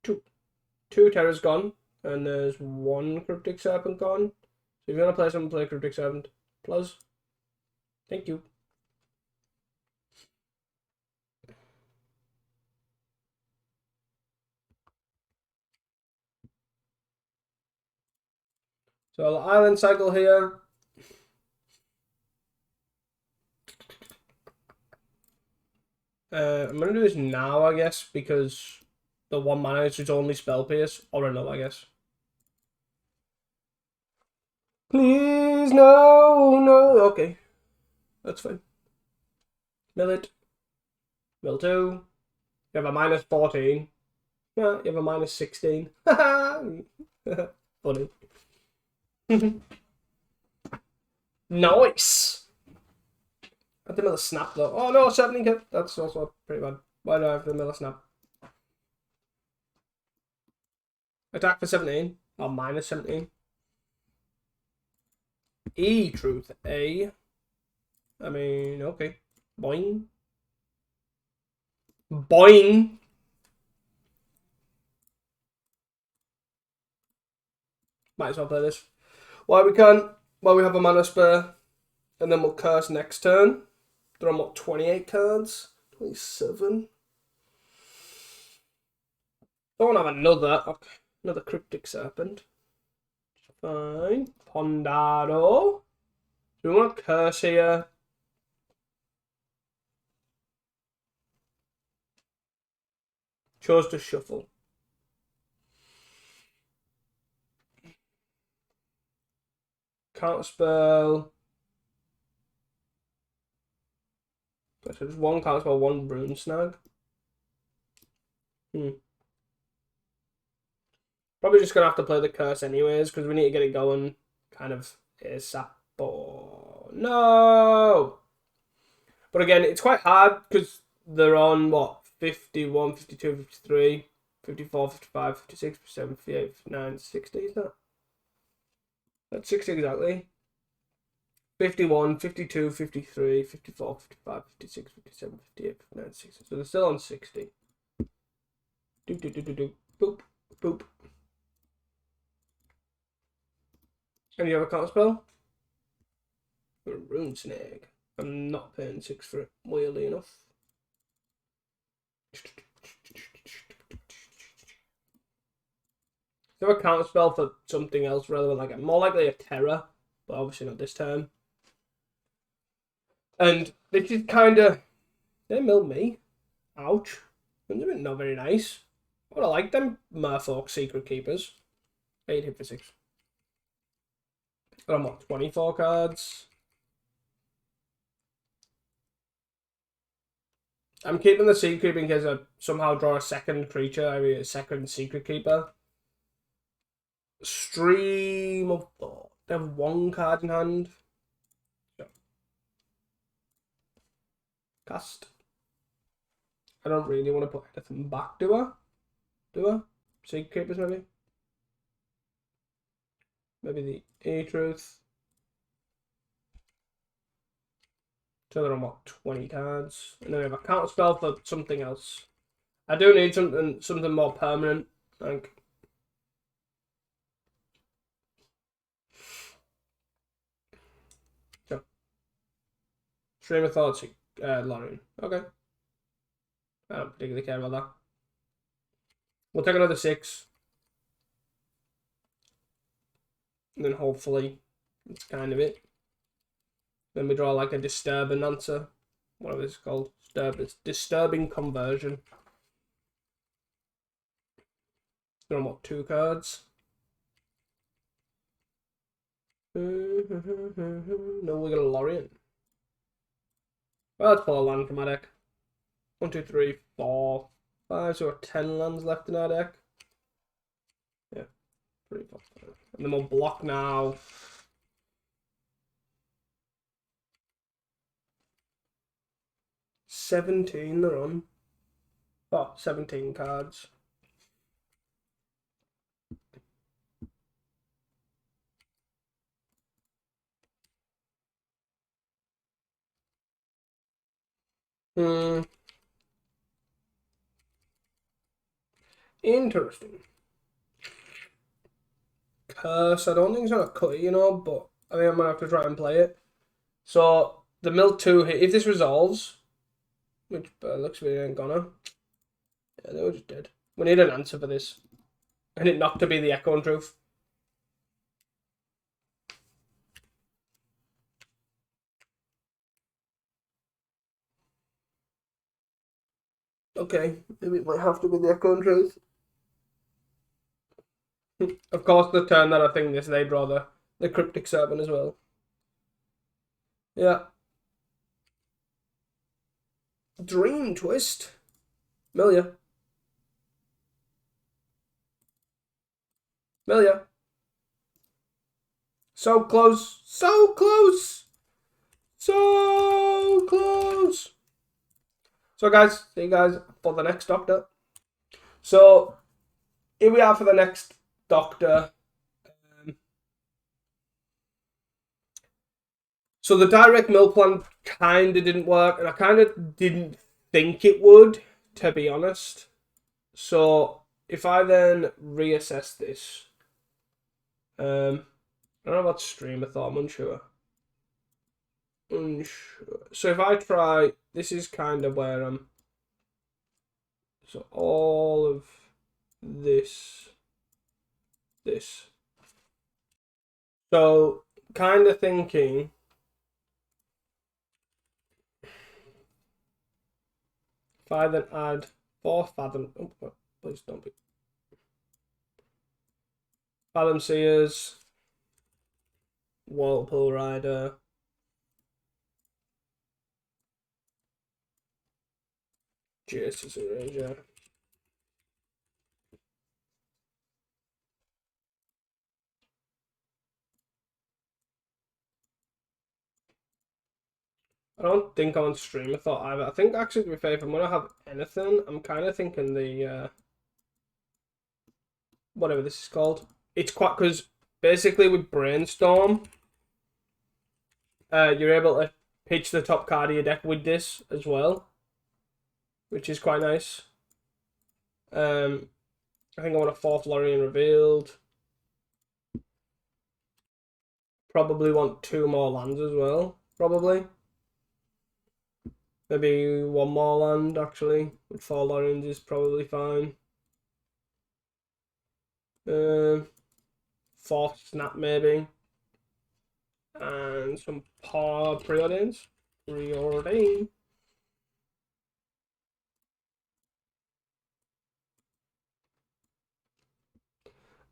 2. 2 terrors gone. And there's 1 Cryptic Serpent gone. So if you want to play something, play Cryptic Serpent. Plus. Thank you. So the island cycle here. I'm going to do this now, I guess, because the 1 mana is only Spell Pierce. Or no, I guess. Please, no, no. Okay. That's fine. Mill it. Mill 2. You have a minus 14. Yeah, you have a minus 16. Funny. Nice. I have to mill a snap though. Oh no, 17 kill. That's also pretty bad. Why do I have to mill a snap? Attack for 17. Oh, minus 17. Truth. A. I mean, okay. Boing. Boing. Might as well play this. Why we can? Well, we have a mana spare. And then we'll curse next turn. There are what, 28 cards? 27. Don't have another. Okay. Another Cryptic Serpent. Fine. Pondado. Do we want to curse here? Chose to shuffle. Counterspell. So just 1 counterspell, 1 Rune Snag. Probably just gonna have to play the curse anyways, because we need to get it going kind of ASAP. No! But again, it's quite hard because they're on what? 51, 52, 53, 54, 55, 56, 57, 58, 59, 60, is that? That's 60 exactly. 51, 52, 53, 54, 55, 56, 57, 58, 59, 60. So they're still on 60. Boop, boop. And you have a counter spell? A Rune Snag. I'm not paying 6 for it, weirdly enough. Do a counter spell for something else relevant, like more likely a terror, but obviously not this turn. And this is kind of, they milled me. Ouch. Not very nice. I would have liked them Merfolk Secret Keepers. 8 hit for 6. And I'm what, 24 cards? I'm keeping the Secret Keeper in case I somehow draw a second creature, I mean a second Secret Keeper. Stream of Thought. They have 1 card in hand. Cast. I don't really want to put anything back, do I? Do I? Secret Keepers, maybe? Maybe the A-Truth. So they're on what, 20 cards? And then we have a counter spell for something else. I do need something more permanent, I think. So. Stream of Thoughts, Lorien. Okay. I don't particularly care about that. We'll take another 6. And then hopefully that's kind of it. Then we draw like a disturbing answer. Whatever it's called. Disturbing Conversion. They're on what, 2 cards? No, we got a Lorien. Well, let's pull a land from our deck. 1, 2, 3, 4, 5. So we're 10 lands left in our deck. Yeah. 3, 4, 5. And then we'll block now. They're on. Oh, 17 cards. Interesting. Curse, I don't think it's gonna cut it, you know, but I think I'm gonna have to try and play it. So the mill 2 hit, if this resolves, which looks like it ain't gonna. Yeah, they were just dead. We need an answer for this. And it not to be the Echo and Truth. Okay, maybe it might have to be the Echo and Truth. Of course, the turn that I think this, they draw the Cryptic Serpent as well. Yeah. Dream Twist. Milia. So close. So close. So close. So guys, see you guys for the next Doctor. So here we are for the next Doctor. So the direct mill plan kind of didn't work, and I kind of didn't think it would, to be honest. So if I then reassess this, I don't know about stream. I thought I'm unsure. So if I try, this is kind of where I'm. So all of this. So kind of thinking. If I then add 4 Fathom. Oh, please don't be. Fathom Seers. Whirlpool Rider. Jesus Ranger. I don't think I'm on stream. I thought either. I think actually, to be fair, if I'm gonna have anything, I'm kind of thinking the whatever this is called. It's quite because basically with Brainstorm, you're able to pitch the top card of your deck with this as well, which is quite nice. I think I want a 4th Lorien revealed. Probably want 2 more lands as well. Probably. Maybe 1 more land, actually. With 4 Loriens is probably fine. Force Snap maybe. And some preordains. Preordain.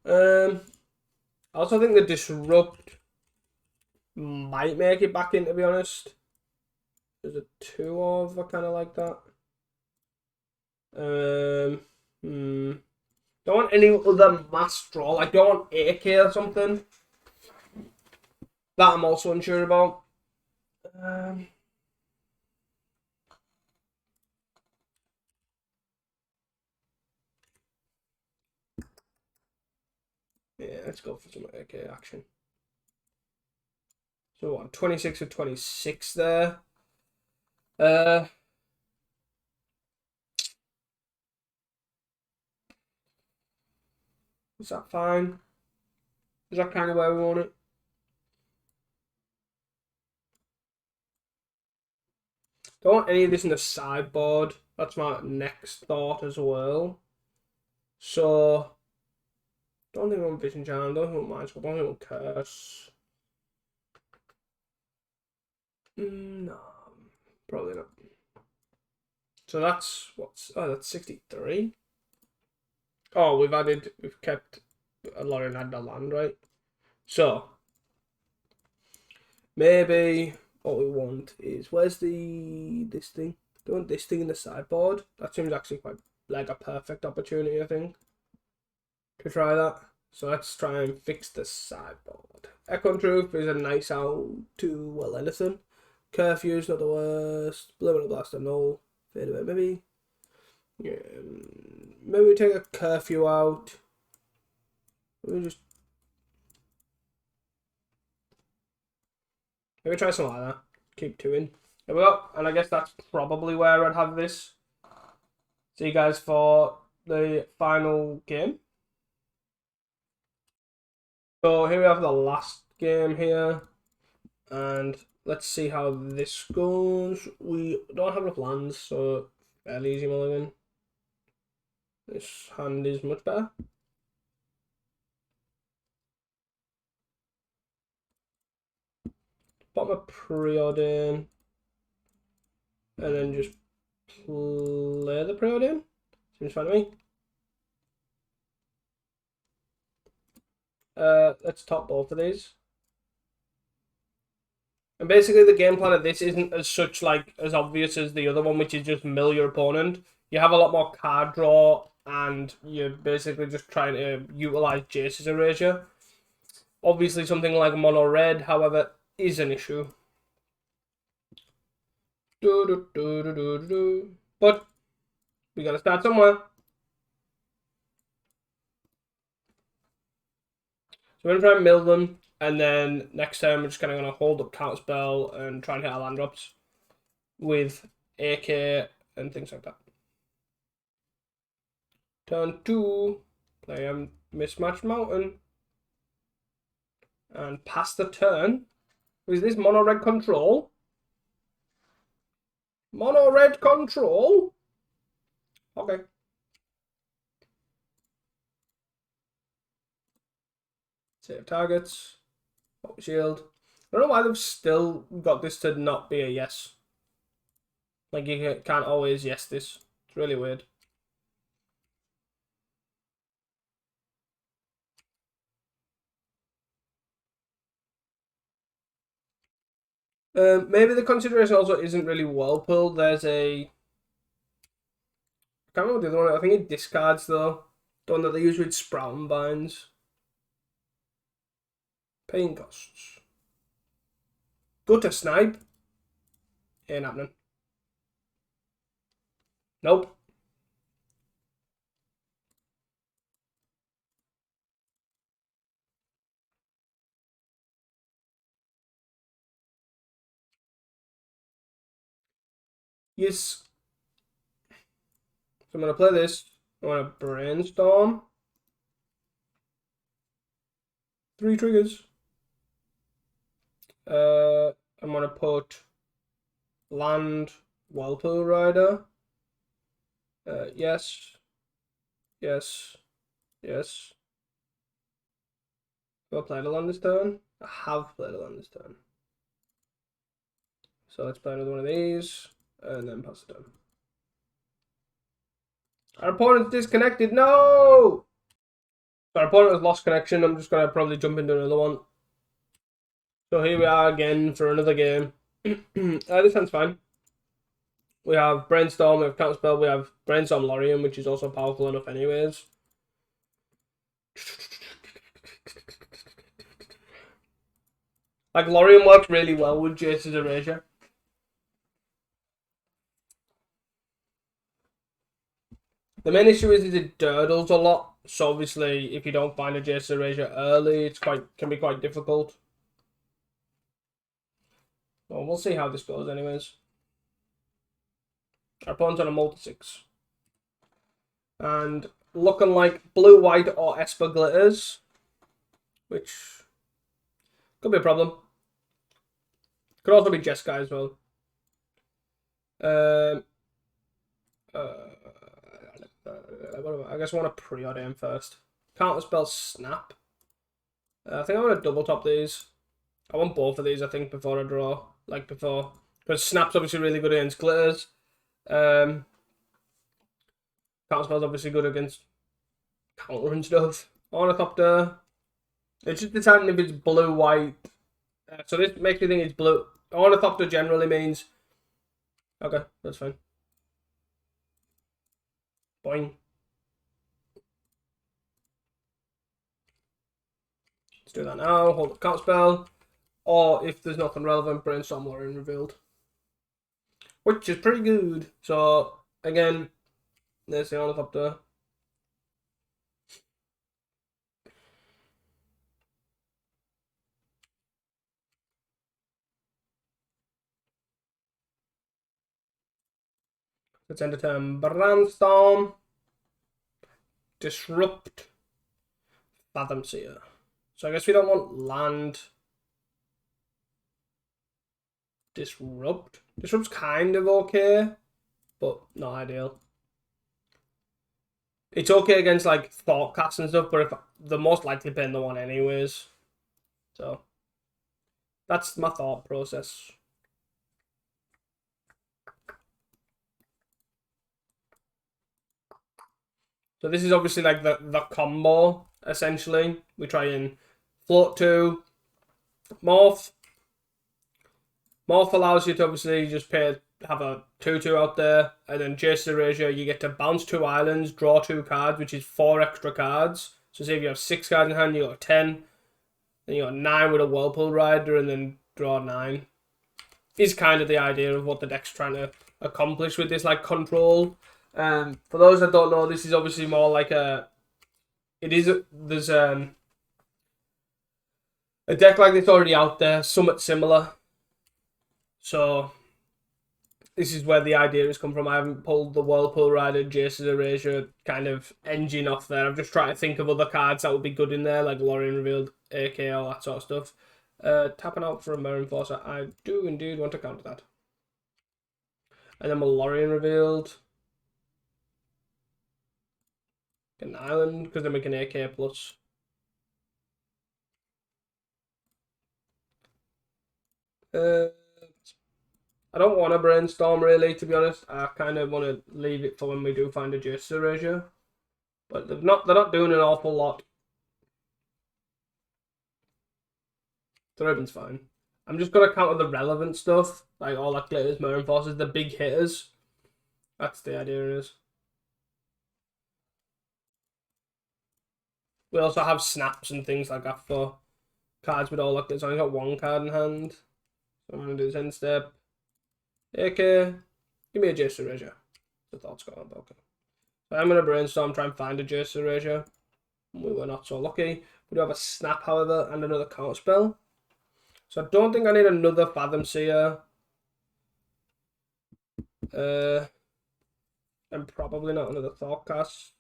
I also think the Disrupt might make it back in, to be honest. There's a 2 of, I kind of like that. Don't want any other mass draw. Like, don't want AK or something. That I'm also unsure about. Yeah, let's go for some AK action. So what, 26 or 26 there. Is that fine? Is that kind of where we want it? Don't want any of this in the sideboard. That's my next thought as well. So, don't think I want Vision Charm, don't think I want Mind Swap, don't think I want Curse. No, probably not. So that's, that's 63. Oh, we've kept a lot in the land, right? So, maybe what we want is, where's this thing? Do you want this thing in the sideboard? That seems actually quite like a perfect opportunity, I think, to try that. So let's try and fix the sideboard. Echo Truth is a nice out to, well, anything. Curfew's not the worst. Blue Blast, no. Fade away, maybe. Yeah, maybe we take a Curfew out. Maybe try something like that. Keep 2 in. There we go. And I guess that's probably where I'd have this. See you guys for the final game. So here we have the last game here. And let's see how this goes. We don't have enough lands, so fairly easy mulligan. This hand is much better. Pop my Preordain. And then just play the Preordain. Seems fine to me. Let's top both of these. And basically the game plan of this isn't as such like as obvious as the other one, which is just mill your opponent. You have a lot more card draw and you're basically just trying to utilize Jace's erasure. Obviously something like mono red, however, is an issue. But we gotta start somewhere. So we're gonna try and mill them, and then next turn we're just kind of gonna hold up counterspell and try and hit our land drops with AK and things like that. Turn 2, play a Mismatched Mountain, and pass the turn. Is this mono red control? Mono red control? Okay. Save targets. Shield. I don't know why they've still got this to not be a yes. Like, you can't always yes this. It's really weird. Maybe the consideration also isn't really Whirlpool. There's a... I can't remember the other one. I think it discards, though. The one that they use with Sprout and Binds. Pain costs. Gutter Snipe. Ain't happening. Nope. Yes. So I'm going to play this. I want to Brainstorm. 3 triggers. I'm going to put Land Whirlpool Rider. Yes. Yes. Yes. Have I played a land this turn? I have played a land this turn. So let's play another one of these, and then pass it down. Our opponent's disconnected. No! Our opponent has lost connection. I'm just going to probably jump into another one. So here we are again for another game. This hand's fine. We have Brainstorm, we have Counterspell, we have Brainstorm Lorien, which is also powerful enough anyways. Like, Lorien works really well with Jace's Erasure. The main issue is it durdles a lot, so obviously if you don't find a Jace's Erasure early, it's can be quite difficult. Well, we'll see how this goes anyways. Our opponent's on a multi-6. And looking like blue, white, or Esper glitters, which could be a problem. Could also be Jeskai as well. I guess I want to preordain first. Counterspell Snap. I think I want to double top these. I want both of these, I think, before I draw. Like before. Because Snap's obviously really good against glitters. Counterspell's obviously good against counter and stuff. Ornithopter. It's just deciding if it's blue, white. So this makes me think it's blue. Ornithopter generally means... Okay, that's fine. Boing. Let's do that now. Hold up Counterspell. Or if there's nothing relevant, Brainstorm Lorien revealed. Which is pretty good. So, again, there's the Ornithopter. Let's end the turn. Brainstorm. Disrupt. Fathom Seer. So I guess we don't want land. Disrupt. Disrupt's kind of okay, but not ideal. It's okay against like Thoughtcast and stuff, but if the most likely playing the one anyways. So that's my thought process. So this is obviously like the combo, essentially. We try and float 2, morph. Morph allows you to obviously just have a 2/2 out there, and then Jace's Erasure, you get to bounce 2 islands, draw 2 cards, which is 4 extra cards. So say if you have 6 cards in hand, you got 10. Then you got 9 with a Whirlpool Rider, and then draw 9. Is kind of the idea of what the deck's trying to accomplish with this like control. For those that don't know, this is obviously more like there's a deck like this already out there, somewhat similar. So this is where the idea has come from. I haven't pulled the Whirlpool Rider, Jace's Erasure kind of engine off there. I'm just trying to think of other cards that would be good in there, like Lorien Revealed, AK, all that sort of stuff. Tapping out for a Mirror Enforcer. I do indeed want to counter that. And then my Lorien Revealed. Get an island, because then we can AK plus. I don't want to Brainstorm really, to be honest. I kind of want to leave it for when we do find a Jace's Erasure. But they're not doing an awful lot. The ribbon's fine. I'm just going to counter the relevant stuff, like all that glitters, Mirror Enforcers, the big hitters. That's the idea it is. We also have snaps and things like that for cards with all that glitters. I only got 1 card in hand. So I'm going to do this end step. Okay, give me a Jace's Erasure. The thought's gone, but okay. So I'm going to Brainstorm, try and find a Jace's Erasure. We were not so lucky. We do have a Snap, however, and another Counterspell. So I don't think I need another Fathom Seer. And probably not another Thoughtcast.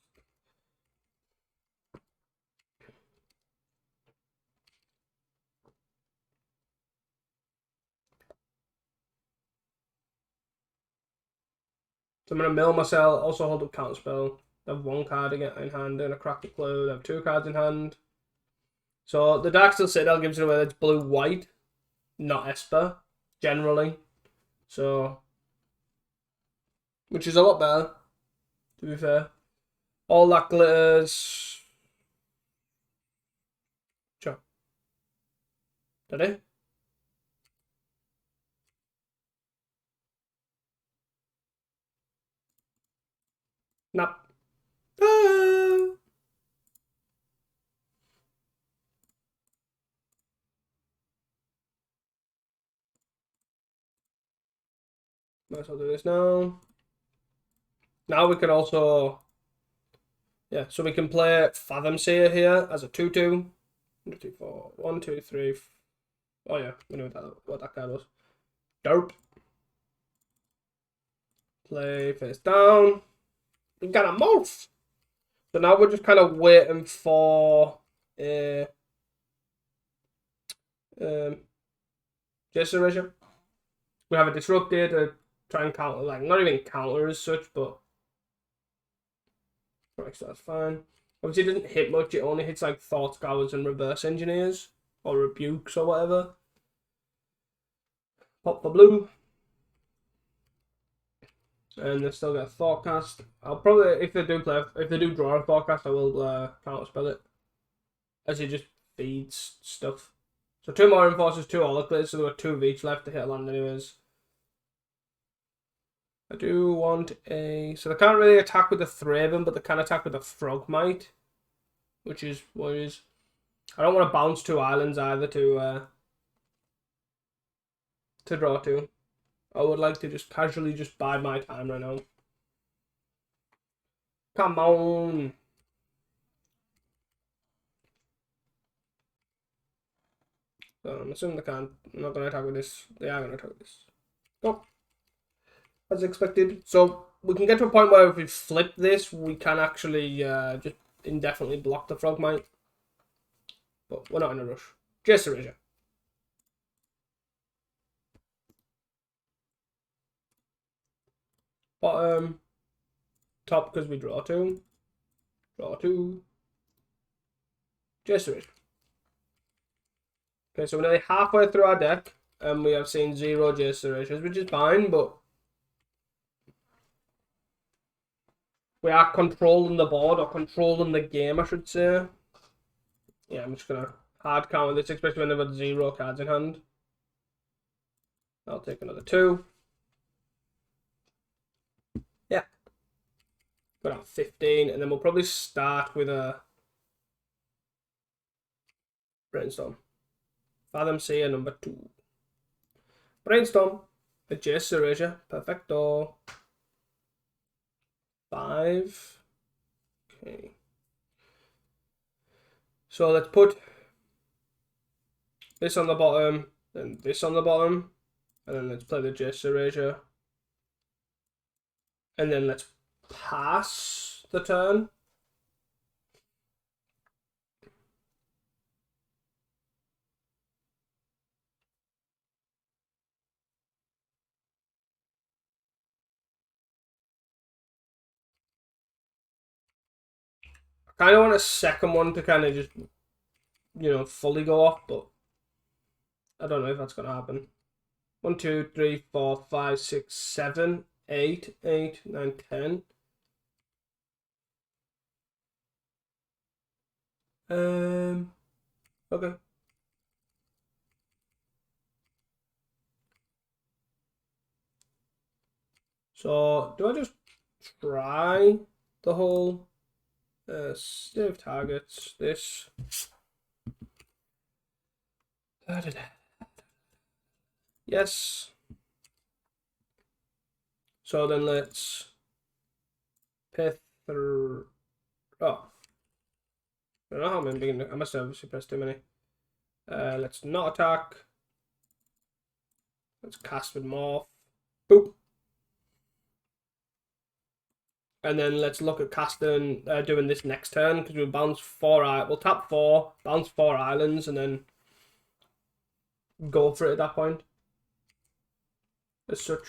So I'm going to mill myself, also hold up Counterspell. I have 1 card in hand and a Crack the Clue. I have 2 cards in hand. So the Dark Steel Citadel gives it away that's blue-white, not Esper, generally. So, which is a lot better, to be fair. All that glitters. Sure. Did it? Nope. Ah. Might as well do this now. Now we can also, yeah, so we can play Fathom Seer here as a 2/2. 1, 2, 4. 1, 2, 3. Oh yeah, we know what that card was. Dope. Play face down. We got a morph. So now we're just kind of waiting for Jason Erasure. We have a Disrupted to try and counter, like, not even counter as such, but right, so that's fine. Obviously, it doesn't hit much, it only hits like Thought Scours and Reverse Engineers, or Rebukes or whatever. Pop for blue. And they still get a Thoughtcast. I'll probably, if they do draw a Thoughtcast, I will counterspell it. As it just feeds stuff. So 2 more Enforcers, 2 Oracles, so there were 2 of each left to hit land anyways. I do want a... So they can't really attack with the Thraben, but they can attack with the Frogmite. Which is what it is. I don't want to bounce 2 islands either to draw 2. I would like to just casually just bide my time right now. Come on. So I'm assuming they can't. I'm not going to attack with this. They are going to attack with this. Go. As expected. So we can get to a point where if we flip this, we can actually just indefinitely block the Frogmite. But we're not in a rush. Just Erasure. Bottom. Top because we draw 2. Draw 2. Just Erasure. Okay, so we're nearly halfway through our deck, and we have seen 0 Jace Erasures, which is fine, but we are controlling the board, or controlling the game, I should say. Yeah, I'm just going to hard counter this, especially when they've got 0 cards in hand. I'll take another 2. Yeah. Got out 15, and then we'll probably start with a Brainstorm. Fathom Seer number 2. Brainstorm. A Jace Erasure. Perfecto. 5. Okay. So let's put this on the bottom, then this on the bottom, and then let's play the Jace Erasure. And then let's pass the turn. I kind of want a second one to kind of just, fully go off, but I don't know if that's going to happen. 1, 2, 3, 4, 5, 6, 7, 8, 8, 9, 10. Okay. So, do I just try the whole save targets, this? Yes. So then let's pay through. Oh. I don't know how I'm beginning. I must have obviously pressed too many. Let's not attack. Let's cast with Morph. Boop. And then let's look at casting, doing this next turn, because we'll bounce 4, we'll tap 4, bounce 4 islands, and then go for it at that point. As such.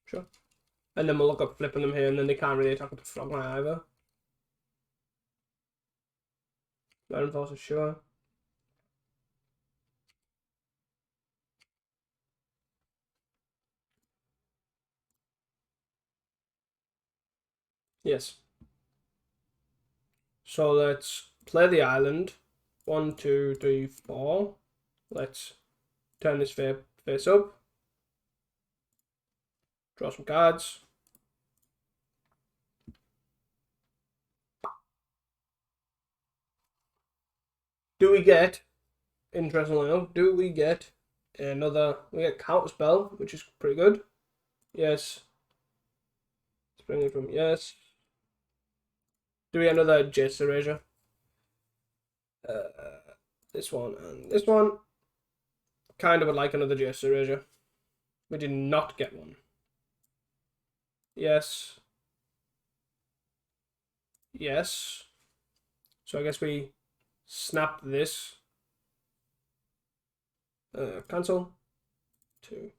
Sure. And then we'll look at flipping them here, and then they can't really attack with the Frogmite either. Reinforcer, sure. Yes. So let's play the island. 1, 2, 3, 4. Let's turn this face up. Draw some cards. Do we get, interestingly enough, we get Counterspell, which is pretty good. Yes. Springing from yes. Do we get another Jace Erasure? This one and this one. Kind of would like another Jace Erasure. We did not get one. Yes. Yes. So I guess we snap this. Cancel. 2.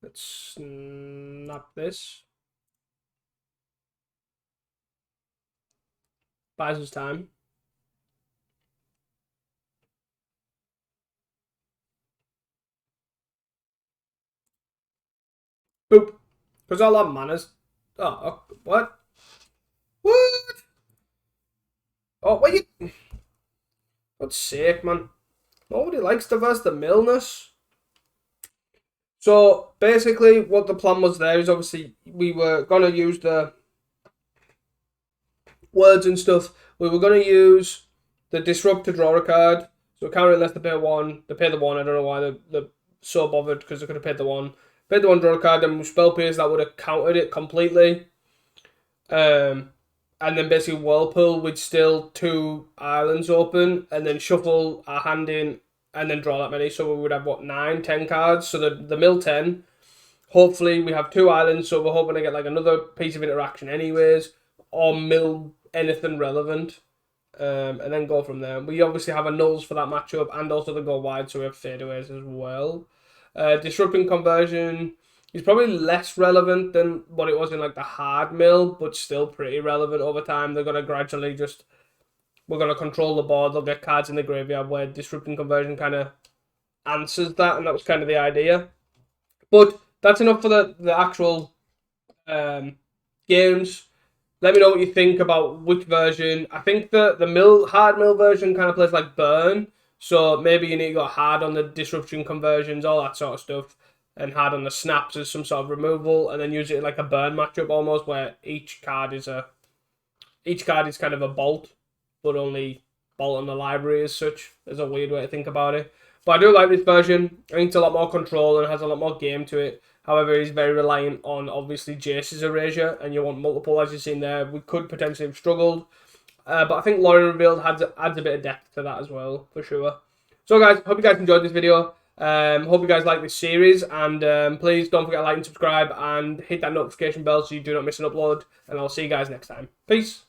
Let's snap this. Buys us time. Boop. Because all that manners. Oh, what? What? Oh, what you? God's sake, man. Nobody likes to verse the Milness. So, basically, what the plan was there is obviously we were going to use the words and stuff. We were going to use the Disrupt to draw a card. So, counter unless they pay 1. They pay the 1. I don't know why they're so bothered because they could have paid the 1. Paid the 1, draw a card, then Spell Pierce that would have countered it completely. And then basically Whirlpool with still 2 islands open, and then shuffle our hand in, and then draw that many. So we would have, what, 9, 10 cards? So the mill 10. Hopefully we have 2 islands, so we're hoping to get like another piece of interaction anyways, or mill anything relevant, and then go from there. We obviously have a nulls for that matchup, and also the go wide, so we have fadeaways as well. Disrupting Conversion is probably less relevant than what it was in like the hard mill, but still pretty relevant over time. They're going to gradually just, we're going to control the board. They'll get cards in the graveyard where Disrupting Conversion kind of answers that, and that was kind of the idea. But that's enough for the actual games. Let me know what you think about which version. I think the hard mill version kind of plays like Burn, so maybe you need to go hard on the disruption conversions, all that sort of stuff, and hard on the snaps as some sort of removal, and then use it like a Burn matchup almost, where each card is kind of a bolt, but only bolt on the library as such. There's a weird way to think about it. But I do like this version. I think it's a lot more control and has a lot more game to it. However, it is very reliant on, obviously, Jace's Erasure, and you want multiple, as you've seen there. We could potentially have struggled. But I think Lawyer Revealed adds a bit of depth to that as well, for sure. So, guys, hope you guys enjoyed this video. Hope you guys like this series. And please don't forget to like and subscribe and hit that notification bell so you do not miss an upload. And I'll see you guys next time. Peace.